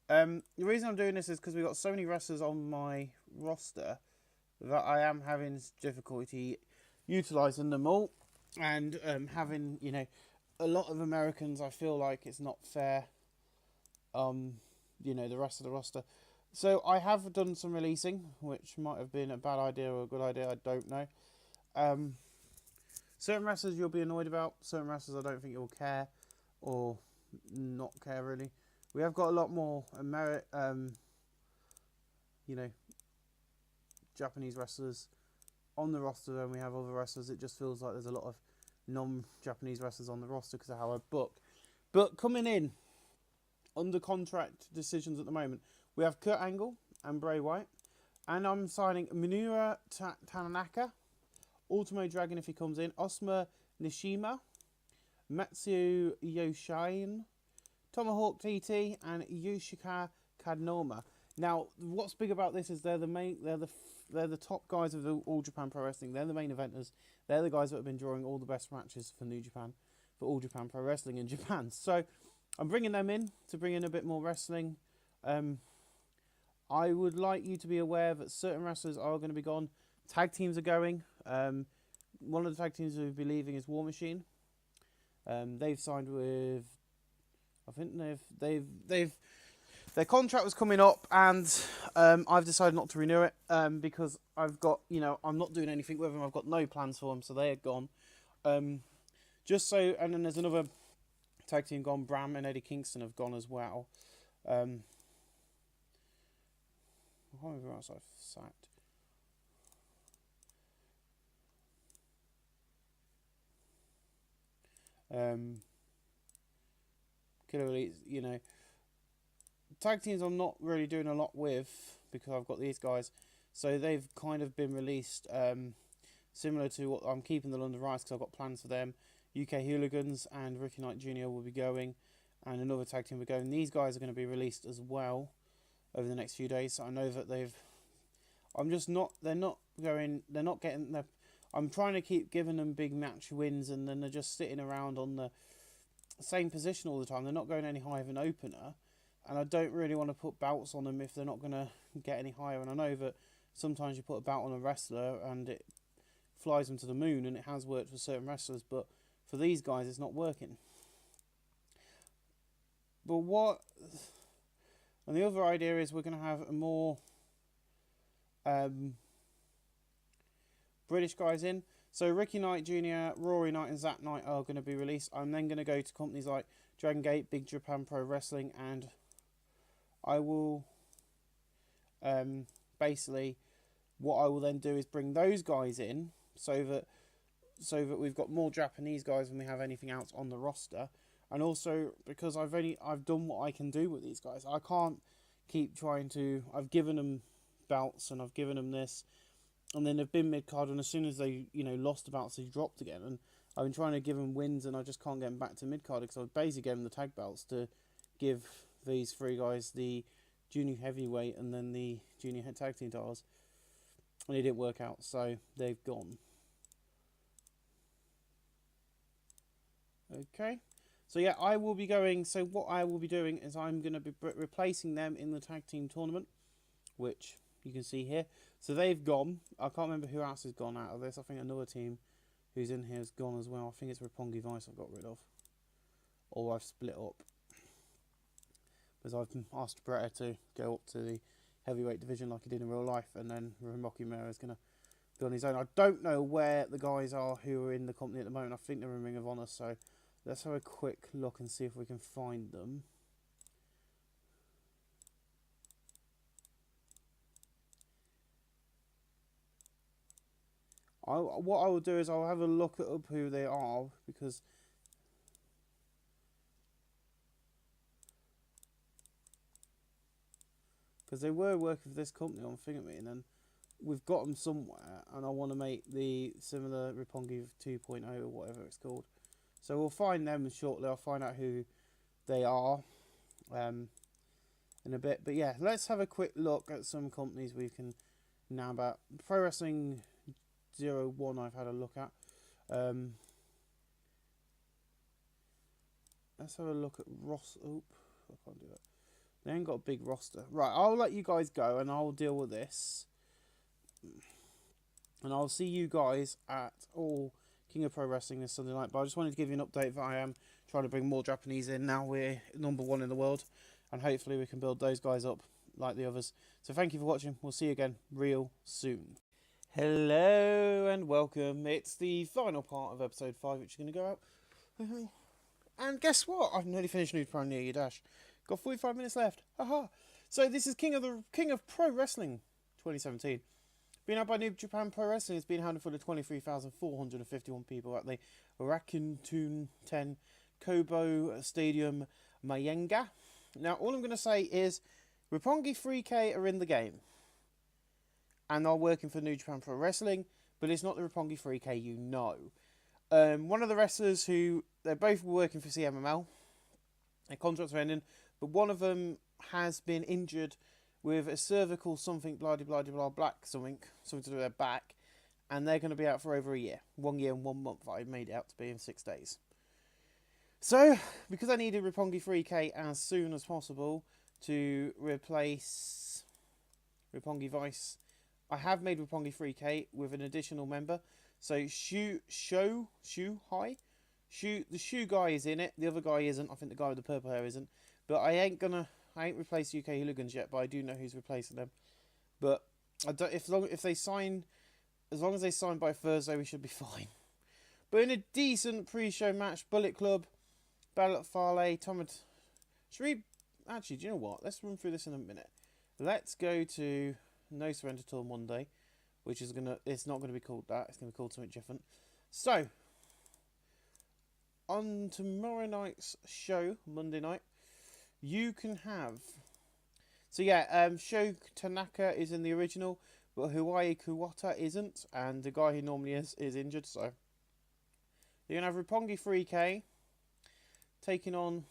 The reason I'm doing this is because we've got so many wrestlers on my roster that I am having difficulty utilising them all, and having a lot of Americans. I feel like it's not fair. The rest of the roster. So I have done some releasing, which might have been a bad idea or a good idea, I don't know. Certain wrestlers you'll be annoyed about, certain wrestlers I don't think you'll care, or not care really. We have got a lot more Japanese wrestlers on the roster than we have other wrestlers. It just feels like there's a lot of non-Japanese wrestlers on the roster because of how I book. But coming in, under contract decisions at the moment, we have Kurt Angle and Bray Wyatt. And I'm signing Minoru Tanaka, Ultimo Dragon if he comes in, Osama Nishima, Matsu Yoshine, Tomahawk TT, and Yushika Kanoma. Now, what's big about this is they're the top guys of the All Japan Pro Wrestling. They're the main eventers. They're the guys that have been drawing all the best matches for New Japan, for All Japan Pro Wrestling in Japan. So I'm bringing them in to bring in a bit more wrestling. I would like you to be aware that certain wrestlers are going to be gone. Tag teams are going. One of the tag teams who will be leaving is War Machine. They've signed with, I think their contract was coming up, and I've decided not to renew it because I've got, I'm not doing anything with them. I've got no plans for them, so they are gone. And then there's another tag team gone. Bram and Eddie Kingston have gone as well. I can't remember who else I've sacked. Killer Elite, tag teams I'm not really doing a lot with because I've got these guys. So they've kind of been released similar to what I'm keeping the London Rice because I've got plans for them. UK Hooligans and Ricky Knight Jr. will be going, and another tag team will be going. These guys are going to be released as well over the next few days. So I know that they're not getting their, I'm trying to keep giving them big match wins, and then they're just sitting around on the same position all the time. They're not going any higher than opener, and I don't really want to put belts on them if they're not going to get any higher. And I know that sometimes you put a belt on a wrestler and it flies them to the moon, and it has worked for certain wrestlers, but for these guys it's not working. But what, and the other idea is we're going to have a more British guys in. So Ricky Knight Jr., Rory Knight and Zach Knight are going to be released. I'm then going to go to companies like Dragon Gate, Big Japan Pro Wrestling, and I will basically, what I will then do is bring those guys in so that we've got more Japanese guys than we have anything else on the roster. And also because I've done what I can do with these guys. I can't keep trying to. I've given them belts and I've given them this, and then they've been mid card, and as soon as they lost the belts, they dropped again. And I've been trying to give them wins, and I just can't get them back to mid card because I basically gave them the tag belts to give these three guys the junior heavyweight and then the junior head tag team titles, and it didn't work out, so they've gone. Okay, so yeah, I will be going. So what I will be doing is I'm going to be replacing them in the tag team tournament, which you can see here. So they've gone. I can't remember who else has gone out of this. I think another team who's in here has gone as well. I think it's Roppongi Vice I've got rid of, or I've split up, because I've asked Bretta to go up to the heavyweight division like he did in real life, and then Rocky Mera is going to be on his own. I don't know where the guys are who are in the company at the moment. I think they're in Ring of Honor, so let's have a quick look and see if we can find them. What I will do is I'll have a look up who they are, because they were working for this company on Thingamay, and then we've got them somewhere, and I want to make the similar Roppongi 2.0 or whatever it's called. So we'll find them shortly. I'll find out who they are in a bit. But yeah, let's have a quick look at some companies we can now about. Pro Wrestling 01 I've had a look at. Let's have a look at Ross. Oop, I can't do that. They ain't got a big roster. Right, I'll let you guys go and I'll deal with this. And I'll see you guys at King of Pro Wrestling this Sunday night. But I just wanted to give you an update that I am trying to bring more Japanese in. Now we're #1 in the world. And hopefully we can build those guys up like the others. So thank you for watching. We'll see you again real soon. Hello and welcome. It's the final part of episode 5, which is going to go out. And guess what? I've nearly finished New Pro Near Your Dash. Got 45 minutes left. Haha. So this is King of Pro Wrestling 2017. Being out by New Japan Pro Wrestling, it's been handled for the 23,451 people at the Rakuten 10 Kobo Stadium, Mayenga. Now, all I'm going to say is Roppongi 3K are in the game. And are working for New Japan Pro Wrestling, but it's not the Roppongi 3K you know. One of the wrestlers they're both working for CMML. Their contracts are ending, but one of them has been injured with a cervical something, blah, blah, blah, blah, black, something to do with their back, and they're going to be out for over a year. 1 year and 1 month, I made it out to be in 6 days. So, because I needed Roppongi 3K as soon as possible to replace Roppongi Vice, I have made Roppongi 3K with an additional member. So, the Shu guy is in it. The other guy isn't. I think the guy with the purple hair isn't. But I ain't replaced UK Hooligans yet, but I do know who's replacing them. But I don't, as long as they sign by Thursday, we should be fine. But in a decent pre-show match, Bullet Club, Battle at Farley, should we actually? Do you know what? Let's run through this in a minute. Let's go to No Surrender Till Monday, which is it's not gonna be called that. It's gonna be called something different. So on tomorrow night's show, Monday night, you can have So yeah, Sho Tanaka is in the original, but Hawaii Kuwata isn't, and the guy who normally is injured. So you're gonna have Roppongi 3K taking on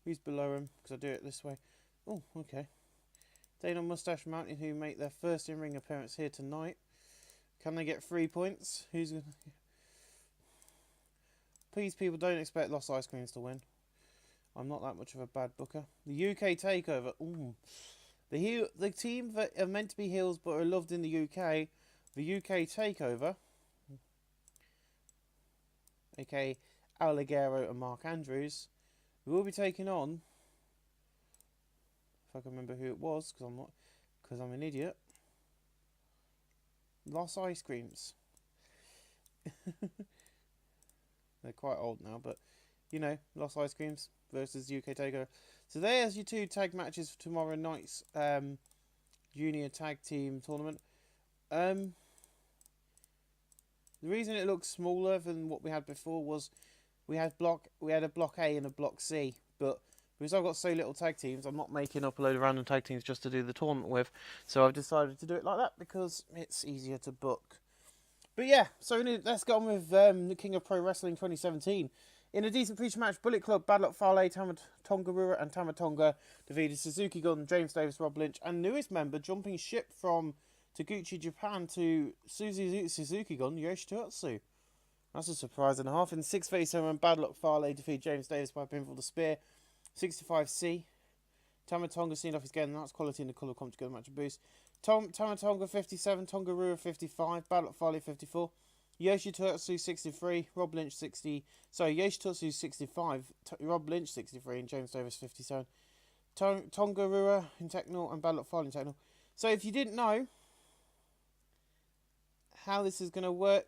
who's below him, because I do it this way. Oh, okay. Taking on Mustache Mountain, who make their first in-ring appearance here tonight. Can they get 3 points? Who's gonna? Please, people, don't expect Lost Ice Creams to win. I'm not that much of a bad booker. The UK Takeover. Ooh. The team that are meant to be heels but are loved in the UK, the UK Takeover, aka Al Ligero and Mark Andrews, will be taking on, if I can remember who it was, because I'm an idiot, Lost Ice Creams. They're quite old now, but you know, Lost Ice Creams versus UK Takeover. So there's your 2 tag matches for tomorrow night's junior tag team tournament. The reason it looks smaller than what we had before was we had a block A and a block C, but because I've got so little tag teams, I'm not making up a load of random tag teams just to do the tournament with. So I've decided to do it like that because it's easier to book. But yeah, so let's get on with the King of Pro Wrestling 2017. In a decent pre-show match, Bullet Club, Bad Luck Fale, Tongarura and Tamatonga defeated Suzuki Gun, James Davis, Rob Lynch, and newest member jumping ship from Taguchi, Japan to Suzuki Gun, Yoshitotsu. That's a surprise and a half. In 6:37, Bad Luck Fale defeated James Davis by pinfall to spear. 65C. Tamatonga seen off his game, and that's quality in the colour come together match and boost. Tamatonga 57, Tongarura 55, Bad Luck Fale 54. Yoshitotsu 63, Rob Lynch 60. Sorry, Yoshitotsu 65, Rob Lynch 63, and James Davis 57. Tongarura in Techno and Bad Luck Fale in Techno. So if you didn't know how this is going to work,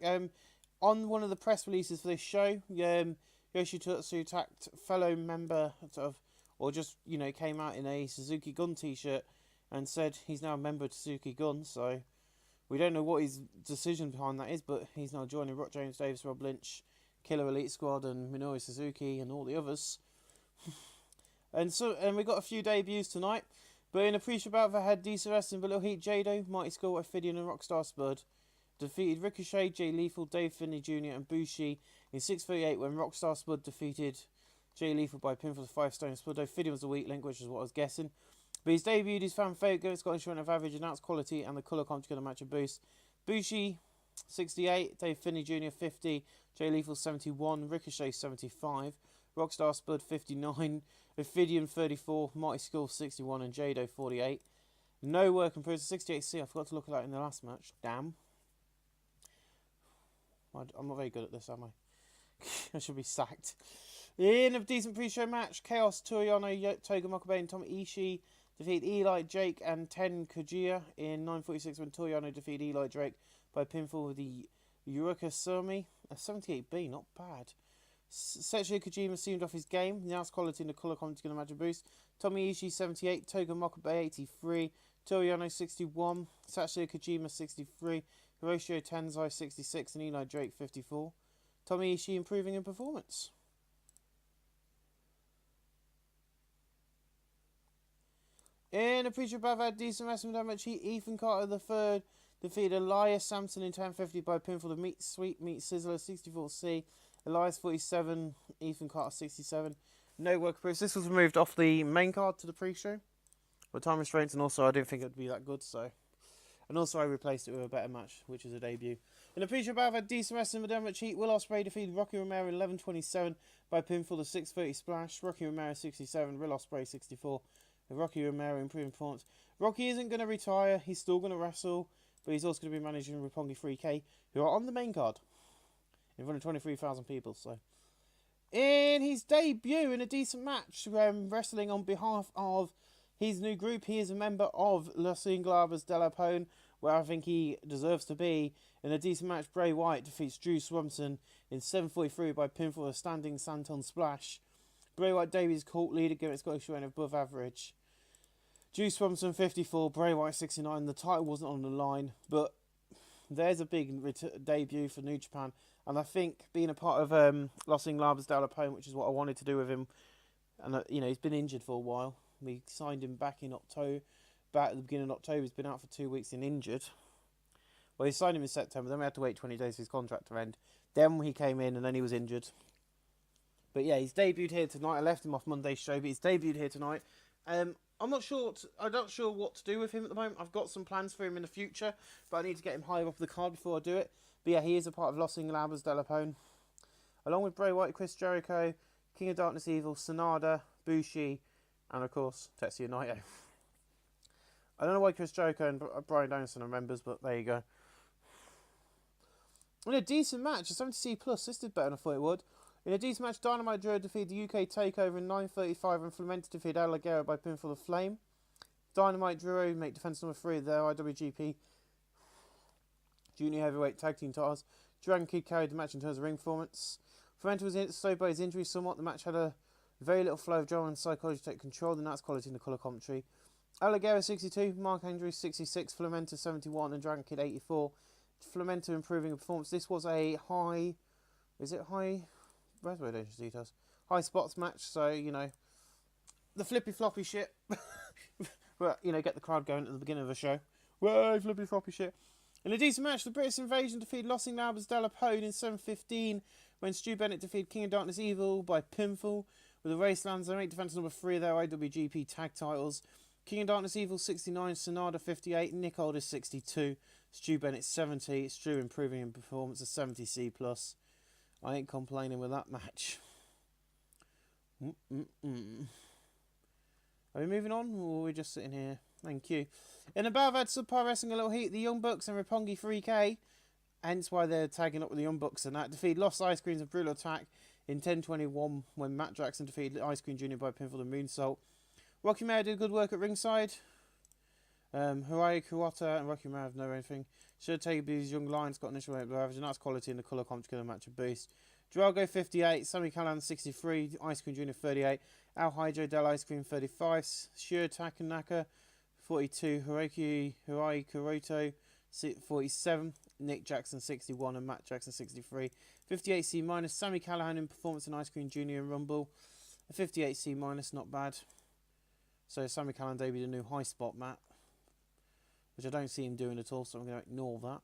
on one of the press releases for this show, Yoshitotsu attacked fellow member or just, you know, came out in a Suzuki Gun t-shirt and said he's now a member of Suzuki Gun. So we don't know what his decision behind that is, but he's now joining Rock James Davis, Rob Lynch, Killer Elite Squad, and Minoru Suzuki, and all the others. and we got a few debuts tonight. But in a pre-show bout that had decent wrestling, but little heat, Jado, Mighty Skull, Ophidian, and Rockstar Spud defeated Ricochet, Jay Lethal, Dave Finlay Jr., and Bushi in 6:38 when Rockstar Spud defeated Jay Lethal by pinfall to 5 stone. Spud Ophidian was the weak link, which is what I was guessing. But he's debuted his fan favourite, it's got insurance of average, announced quality, and the colour comp together match a boost. Bushi 68, Dave Finlay Jr. 50, Jay Lethal 71, Ricochet 75, Rockstar Spud 59, Ophidian 34, Mighty Skull 61, and Jado 48. No work improved to 68C. I forgot to look at that in the last match. Damn. I'm not very good at this, am I? I should be sacked. In a decent pre-show match, Chaos, Toriano, Toga Makabe, and Tomi Ishii defeat Eli, Jake, and Ten Kojia in 9:46 when Toriano defeated Eli Drake by pinfall with the Yuruka Sumi. A 78B, not bad. Setsuya Kojima seemed off his game. The announced quality in the colour comment going to match a boost. Tomi Ishii 78, Toga Makabe 83, Toriano 61, Setsuya Kojima 63, Hiroshio Tenzai 66, and Eli Drake 54. Tomi Ishii improving in performance. In a pre-show bout that decent wrestling damage, Ethan Carter III defeated Elias Sampson in 10:50 by pinfall of Sweet Meat Sizzler 64C, Elias 47, Ethan Carter 67. No work approved. This was removed off the main card to the pre-show with time restraints, and also I didn't think it would be that good, so. And also I replaced it with a better match, which is a debut. In a pre-show bout that decent wrestling damage, Will Ospreay defeated Rocky Romero in 11:27 by pinfall of 6:30 splash, Rocky Romero 67, Will Ospreay 64. Rocky Romero improving performance. Rocky isn't going to retire. He's still going to wrestle, but he's also going to be managing Roppongi 3K, who are on the main card in front of 23,000 people. So, in his debut in a decent match, wrestling on behalf of his new group, he is a member of Los Inglaves de la Pone, where I think he deserves to be. In a decent match, Bray Wyatt defeats Drew Swanson in 7:43 by pinfall of standing Santon Splash. Bray Wyatt Davies cult leader, given it's got a showing above average. Drew Swanson 54, Bray Wyatt 69. The title wasn't on the line, but there's a big debut for New Japan. And I think being a part of Los Inglaves de la Pone, which is what I wanted to do with him, and you know, he's been injured for a while. We signed him back in October, back at the beginning of October. He's been out for 2 weeks and injured. Well, he signed him in September, then we had to wait 20 days for his contract to end. Then he came in and then he was injured. But yeah, he's debuted here tonight. I left him off Monday's show, but he's debuted here tonight. I'm not sure what to do with him at the moment. I've got some plans for him in the future, but I need to get him higher up the card before I do it. But yeah, he is a part of Los Inglabers de la Pone. Along with Bray Wyatt, Chris Jericho, King of Darkness Evil, Sanada, Bushi, and of course, Tetsuya Naito. I don't know why Chris Jericho and Bryan Danielson are members, but there you go. In a decent match, a 70C plus, this did better than I thought it would. In a decent match, Dynamite Drew defeated the UK Takeover in 9:35 and Flamenta defeated El Ligero by pinfall of Flame. Dynamite Drew make defense number 3 of their IWGP Junior Heavyweight Tag Team titles. Dragon Kid carried the match in terms of ring performance. Flamenta was slowed by his injury somewhat. The match had a very little flow of drama and psychology to take control, and that's quality in the colour commentary. El Ligero 62, Mark Andrews 66, Flamenta 71, and Dragon Kid 84. Flamenta improving performance. This was a high... Is it high... Where's my dangerous details? High spots match, so, you know, the flippy floppy shit. Well, you know, get the crowd going at the beginning of the show. Way flippy floppy shit. In a decent match, the British Invasion defeated Los Inglabers de la Pone in 7:15 when Stu Bennett defeated King of Darkness Evil by pinfall. With the Racelands, they make defense number 3 of their IWGP tag titles. King of Darkness Evil 69, Sonada 58, Nick Aldis 62, Stu Bennett 70. Stu improving in performance, a 70C plus. I ain't complaining with that match. Are we moving on, or are we just sitting here? Thank you. In a battle, I've had Subpar Wrestling a little heat. The Young Bucks and Roppongi 3K, hence why they're tagging up with the Young Bucks and that, defeated Lost Ice Creams and Brutal Attack in 10:21 when Matt Jackson defeated Ice Cream Jr. by pinfall and moonsault. Rocky Mayer did good work at ringside. Harai Kuwata and Rocky Mayer have no anything. Should take these Young Lions got initial average, and that's quality in the colour commentary match of boost. Drago 58, Sammy Callan 63, Ice Cream Jr. 38, Al Hydro Del Ice Cream 35, Shiro Takanaka 42, Hiroki Kuroto 47, Nick Jackson 61 and Matt Jackson 63. 58C minus, Sammy Callahan in performance and Ice Cream Jr. and Rumble. A 58C minus, not bad. So Sammy Callahan debuted a new high spot mat, which I don't see him doing at all, so I'm going to ignore that.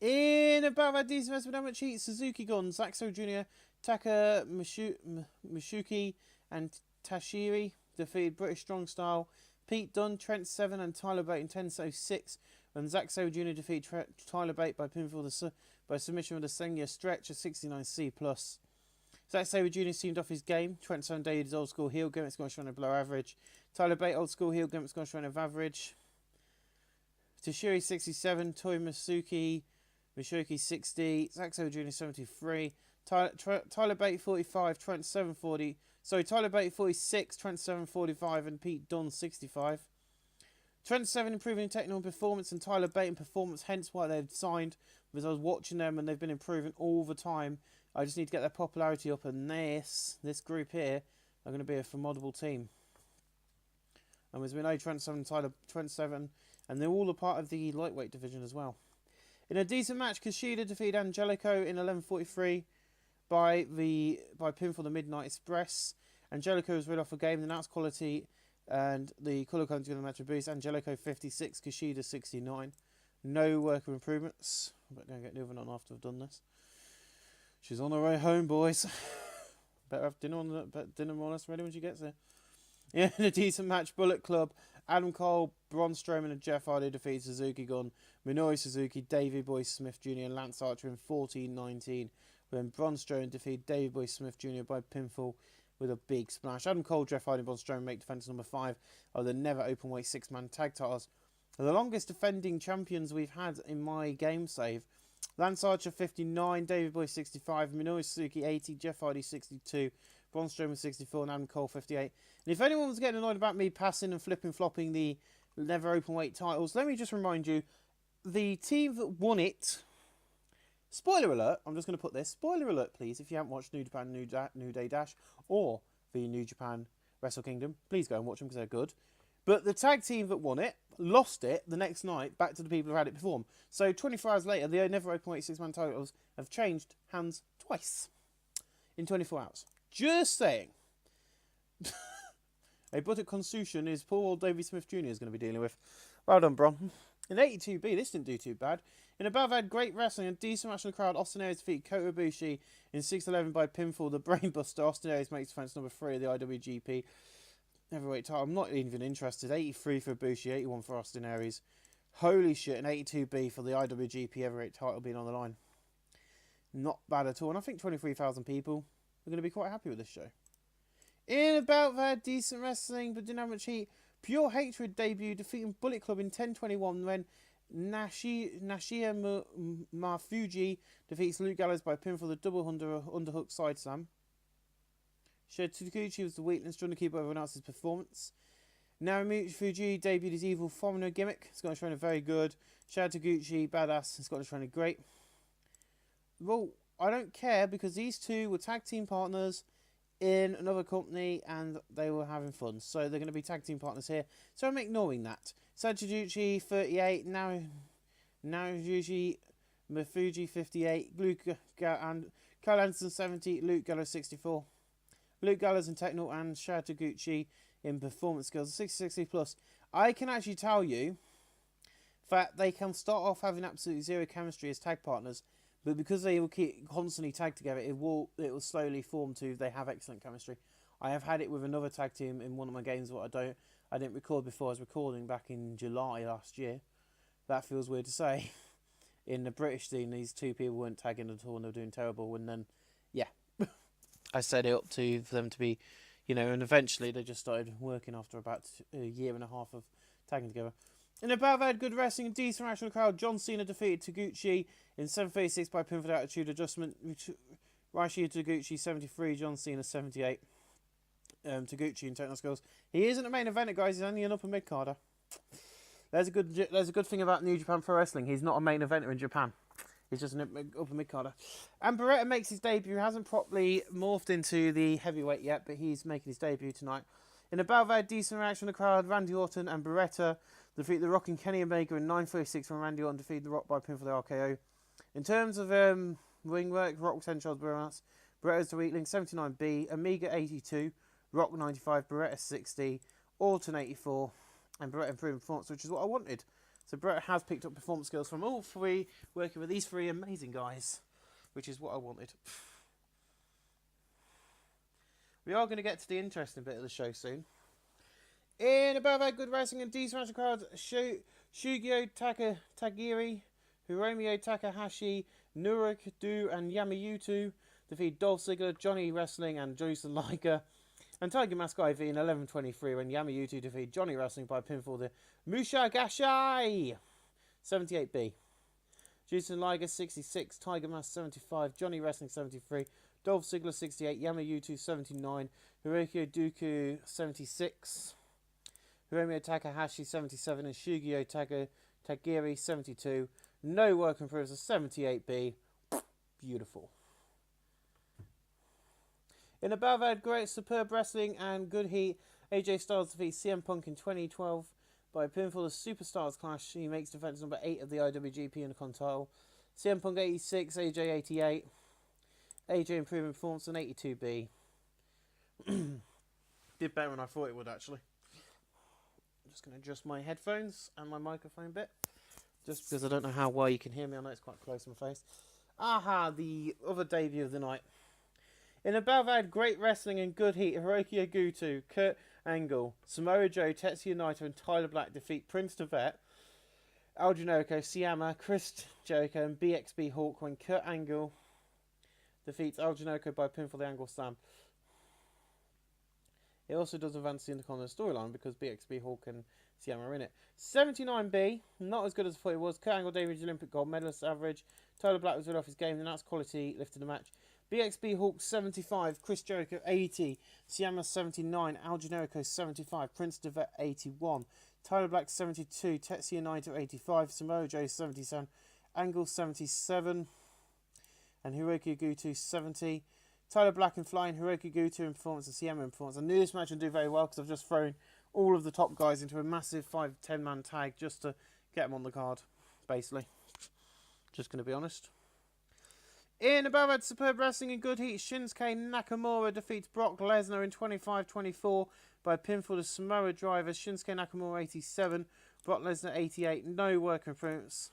In a battle of decent investment, how much heat? Suzuki Gun, Zaxo Jr., Taka Mishuki, and Tashiri defeated British Strong Style, Pete Dunne, Trent Seven, and Tyler Bate in 10:06. When Zaxo Jr. defeated Tyler Bate by pinfall by submission with a Senya stretch, a 69C plus. Zack Sabre Jr. seemed off his game. Trent Seven dated his old school heel gimmicks going showing a below average. Tyler Bate old school heel gimmicks going showing of average. Tashiri 67, Toy Mishuki 60, Zaxo Jr. 73, Tyler Bate 45, Trent 740. Sorry, Tyler Bate 46, Trent 745, and Pete Dunne 65. Trent 7 improving in technical performance and Tyler Bate in performance, hence why they've signed, because I was watching them and they've been improving all the time. I just need to get their popularity up, and this group here are going to be a formidable team. And as we know, Trent 7, and they're all a part of the lightweight division as well. In a decent match, Kushida defeated Angelico in 11:43 by pinfall the Midnight Express. Angelico was rid off a game, and that's quality, and the colour comes to the match of boost. Angelico 56, Kushida 69. No work of improvements. I'm going to get the other one after I've done this. She's on her way home, boys. Better have dinner more or less ready when she gets there. Yeah, in a decent match, Bullet Club, Adam Cole, Braun Strowman and Jeff Hardy defeated Suzuki Gun, Minoru Suzuki, Davey Boy Smith Jr. and Lance Archer in 14:19, when Braun Strowman defeated Davey Boy Smith Jr. by pinfall with a big splash. Adam Cole, Jeff Hardy and Braun Strowman make defense number 5 of the never openweight 6-man tag titles. The longest defending champions we've had in my game save. Lance Archer 59, David Boy 65, Minoru Suzuki 80, Jeff Hardy 62, Braun Strowman 64 and Adam Cole 58. And if anyone was getting annoyed about me passing and flopping the never openweight titles, let me just remind you, the team that won it, spoiler alert, I'm just going to put this, spoiler alert please, if you haven't watched New Japan New Day Dash or the New Japan Wrestle Kingdom, please go and watch them because they're good. But the tag team that won it, lost it the next night back to the people who had it before. So 24 hours later, the never openweight 6-man titles have changed hands twice in 24 hours. Just saying. A buttock contusion is poor old Davey Smith Jr. is going to be dealing with. Well done, Bron. In 82B, this didn't do too bad. In above had great wrestling and decent match in the crowd. Austin Aries defeated Kota Ibushi in 6-11 by pinfall. The Brainbuster. Austin Aries makes defense number 3 of the IWGP heavyweight title. I'm not even interested. 83 for Ibushi, 81 for Austin Aries. Holy shit, an 82B for the IWGP heavyweight title being on the line. Not bad at all. And I think 23,000 people are going to be quite happy with this show. In about that, decent wrestling, but didn't have much heat. Pure Hatred debut, defeating Bullet Club in 10:21 when Nashia Mafuji defeats Luke Gallows by pinfall the double underhook side slam. Sho Taguchi was the weakness, trying to keep everyone else's performance. Narumichi Fuji debuted his evil foreigner gimmick. Scottish trainer very good. Sho Taguchi, badass. Scottish trainer great. Well, I don't care because these two were tag team partners in another company and they were having fun. So they're going to be tag team partners here. So I'm ignoring that. Taguchi 38, Narumichi Mafuji 58, Luke and Kyle Anderson 70, Luke Gallows 64. Luke Gallows in technical and Sho Taguchi in performance skills 60 plus. I can actually tell you that they can start off having absolutely zero chemistry as tag partners, but because they will keep constantly tagged together, it will slowly form to they have excellent chemistry. I have had it with another tag team in one of my games. What I didn't record before I was recording back in July last year. That feels weird to say. In the British scene, these two people weren't tagging at all and they were doing terrible. And then, yeah, I set it up for them to be, and eventually they just started working after about a year and a half of tagging together. In above had good wrestling and decent reaction of the crowd. John Cena defeated Taguchi in 7:36 by pin for the attitude adjustment. Rishi Taguchi 73, John Cena 78. Taguchi in technical skills. He isn't a main eventer, guys. He's only an upper mid carder. There's a good thing about New Japan Pro Wrestling. He's not a main eventer in Japan. He's just an upper mid carder. And Beretta makes his debut. He hasn't properly morphed into the heavyweight yet, but he's making his debut tonight. In a battle, had decent reaction of the crowd. Randy Orton and Beretta defeat The Rock and Kenny Omega in 9:36 when Randy Orton defeated The Rock by pin for the RKO. In terms of ring work, Rock 10 Charles Beretta's the weak link 79B, Omega 82, Rock 95, Beretta 60, Orton 84, and Beretta improving performance, which is what I wanted. So Beretta has picked up performance skills from all three, working with these three amazing guys, which is what I wanted. We are going to get to the interesting bit of the show soon. In above our good wrestling and decent wrestling crowd, Shugio Tagiri, Hiromi Takahashi, Nurikudu and Yamayutu defeat Dolph Ziggler, Johnny Wrestling and Jason Liger. And Tiger Mask IV in 11:23 when Yamayutu defeat Johnny Wrestling by pinfall the Musha Gashai 78B. Jason Liger 66, Tiger Mask 75, Johnny Wrestling 73, Dolph Ziggler 68, Yamayutu 79, Hiroki Duku 76, Hiromi Takahashi 77 and Shugio Tagiri 72. No work improves a 78B. Beautiful. In above had great superb wrestling and good heat. AJ Styles defeats CM Punk in 2012 by pinfall the Superstars Clash. He makes defense number 8 of the IWGP Intercontinental title. CM Punk 86, AJ 88. AJ improving performance on 82B. Did better than I thought it would actually. I'm just going to adjust my headphones and my microphone bit. Just because I don't know how well you can hear me. I know it's quite close to my face. Aha, the other debut of the night. In above had great wrestling and good heat. Hiroki Ogutu, Kurt Angle, Samoa Joe, Tetsuya Naito and Tyler Black defeat Prince Devet, Al Generico, Siama, Chris Jericho and BXB Hawk when Kurt Angle defeats Al Generico by pinfall the Angle Slam. It also does advance the Intercontinental storyline because BXB Hawk and Siama are in it. 79B, not as good as I thought it was. Kurt Angle, David's Olympic gold medalist average. Tyler Black was rid off his game and that's quality lifted the match. BXB Hawk 75, Chris Jericho 80, Siama 79, Al Generico 75, Prince Devet 81, Tyler Black 72, Tetsuya Naito 85, Samoa Joe 77, Angle 77, and Hiroki Ogutu 70. Tyler Black and Flying, Hiroki Ogutu in performance and Siama in performance. I knew this match would do very well because I've just thrown all of the top guys into a massive 5-10 man tag just to get them on the card, basically. Just going to be honest. In above that, superb wrestling in good heat, Shinsuke Nakamura defeats Brock Lesnar in 25-24 by pinfall to Samoa Driver. Shinsuke Nakamura 87, Brock Lesnar 88. No work improvements.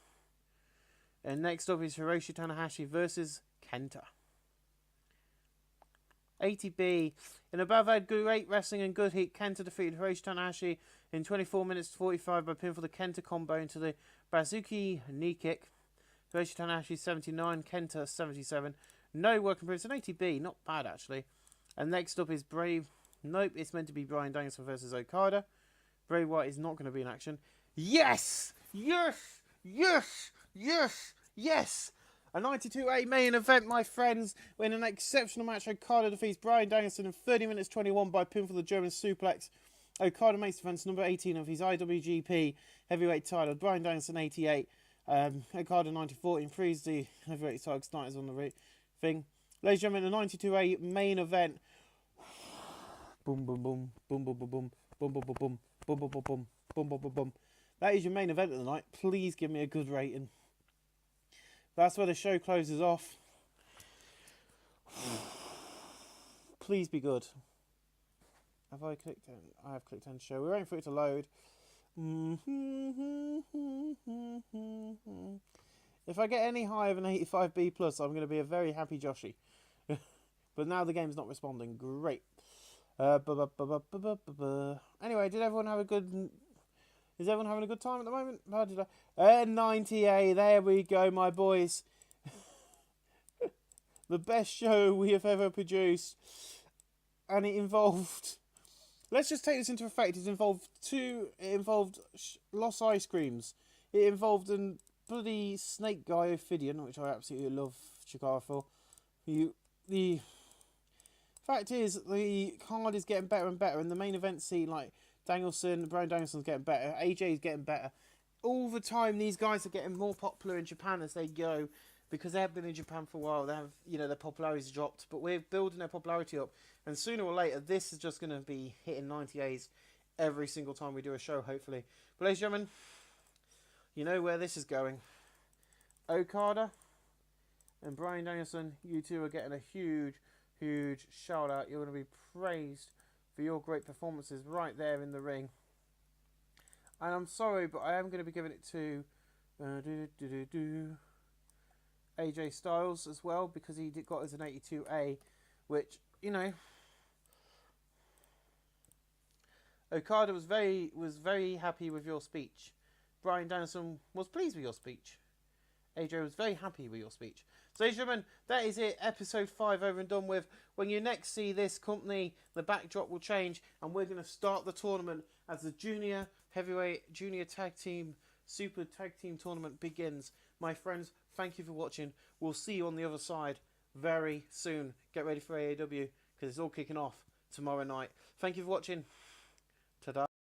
And next up is Hiroshi Tanahashi versus Kenta. 80B. In above that, great wrestling and good heat, Kenta defeated Hiroshi Tanahashi in 24 minutes 45 by pinfall to Kenta combo into the Bazuki knee kick. Hiroshi Tanahashi 79, Kenta 77. No work improvements. An 80B, not bad actually. And next up is Nope, it's meant to be Bryan Danielson versus Okada. Bray Wyatt is not going to be in action. Yes! Yes! Yes! Yes! Yes! A 92A main event, my friends, when an exceptional match, Okada defeats Bryan Danielson in 30 minutes 21 by pinfall the German suplex. Okada makes defense number 18 of his IWGP heavyweight title. Bryan Danielson 88. Okada 94 improves the heavyweight title starters on the thing. Ladies and gentlemen, the 92A main event. Boom, boom, boom, boom, boom, boom, boom, boom, boom, boom, boom, boom, boom, boom, boom, boom, boom, boom, boom. That is your main event of the night. Please give me a good rating. That's where the show closes off. Please be good. Have I clicked on? I have clicked on show. We're waiting for it to load. If I get any higher than 85B plus, I'm going to be a very happy Joshy. But now the game's not responding. Great. Anyway, did everyone have a good? Is everyone having a good time at the moment? How did I? 90A. There we go, my boys. The best show we have ever produced, and it involved. Let's just take this into effect. It involved Lost Ice Creams. It involved a bloody snake guy, Ophidian, which I absolutely love Chikara for. The fact is, the card is getting better and better, and the main event scene, like Bryan Danielson's getting better, AJ's getting better. All the time, these guys are getting more popular in Japan as they go, because they have been in Japan for a while. They have, their popularity's dropped, but we're building their popularity up. And sooner or later, this is just going to be hitting 90As every single time we do a show, hopefully. But ladies and gentlemen, you know where this is going. Okada and Bryan Danielson, you two are getting a huge, huge shout out. You're going to be praised for your great performances right there in the ring. And I'm sorry, but I am going to be giving it to AJ Styles as well, because he got us an 82A, which, Okada was very happy with your speech. Bryan Danielson was pleased with your speech. AJ was very happy with your speech. So, ladies and gentlemen, that is it. Episode 5 over and done with. When you next see this company, the backdrop will change, and we're going to start the tournament as the junior heavyweight, junior tag team, super tag team tournament begins. My friends, thank you for watching. We'll see you on the other side very soon. Get ready for AAW, because it's all kicking off tomorrow night. Thank you for watching. Ta-da.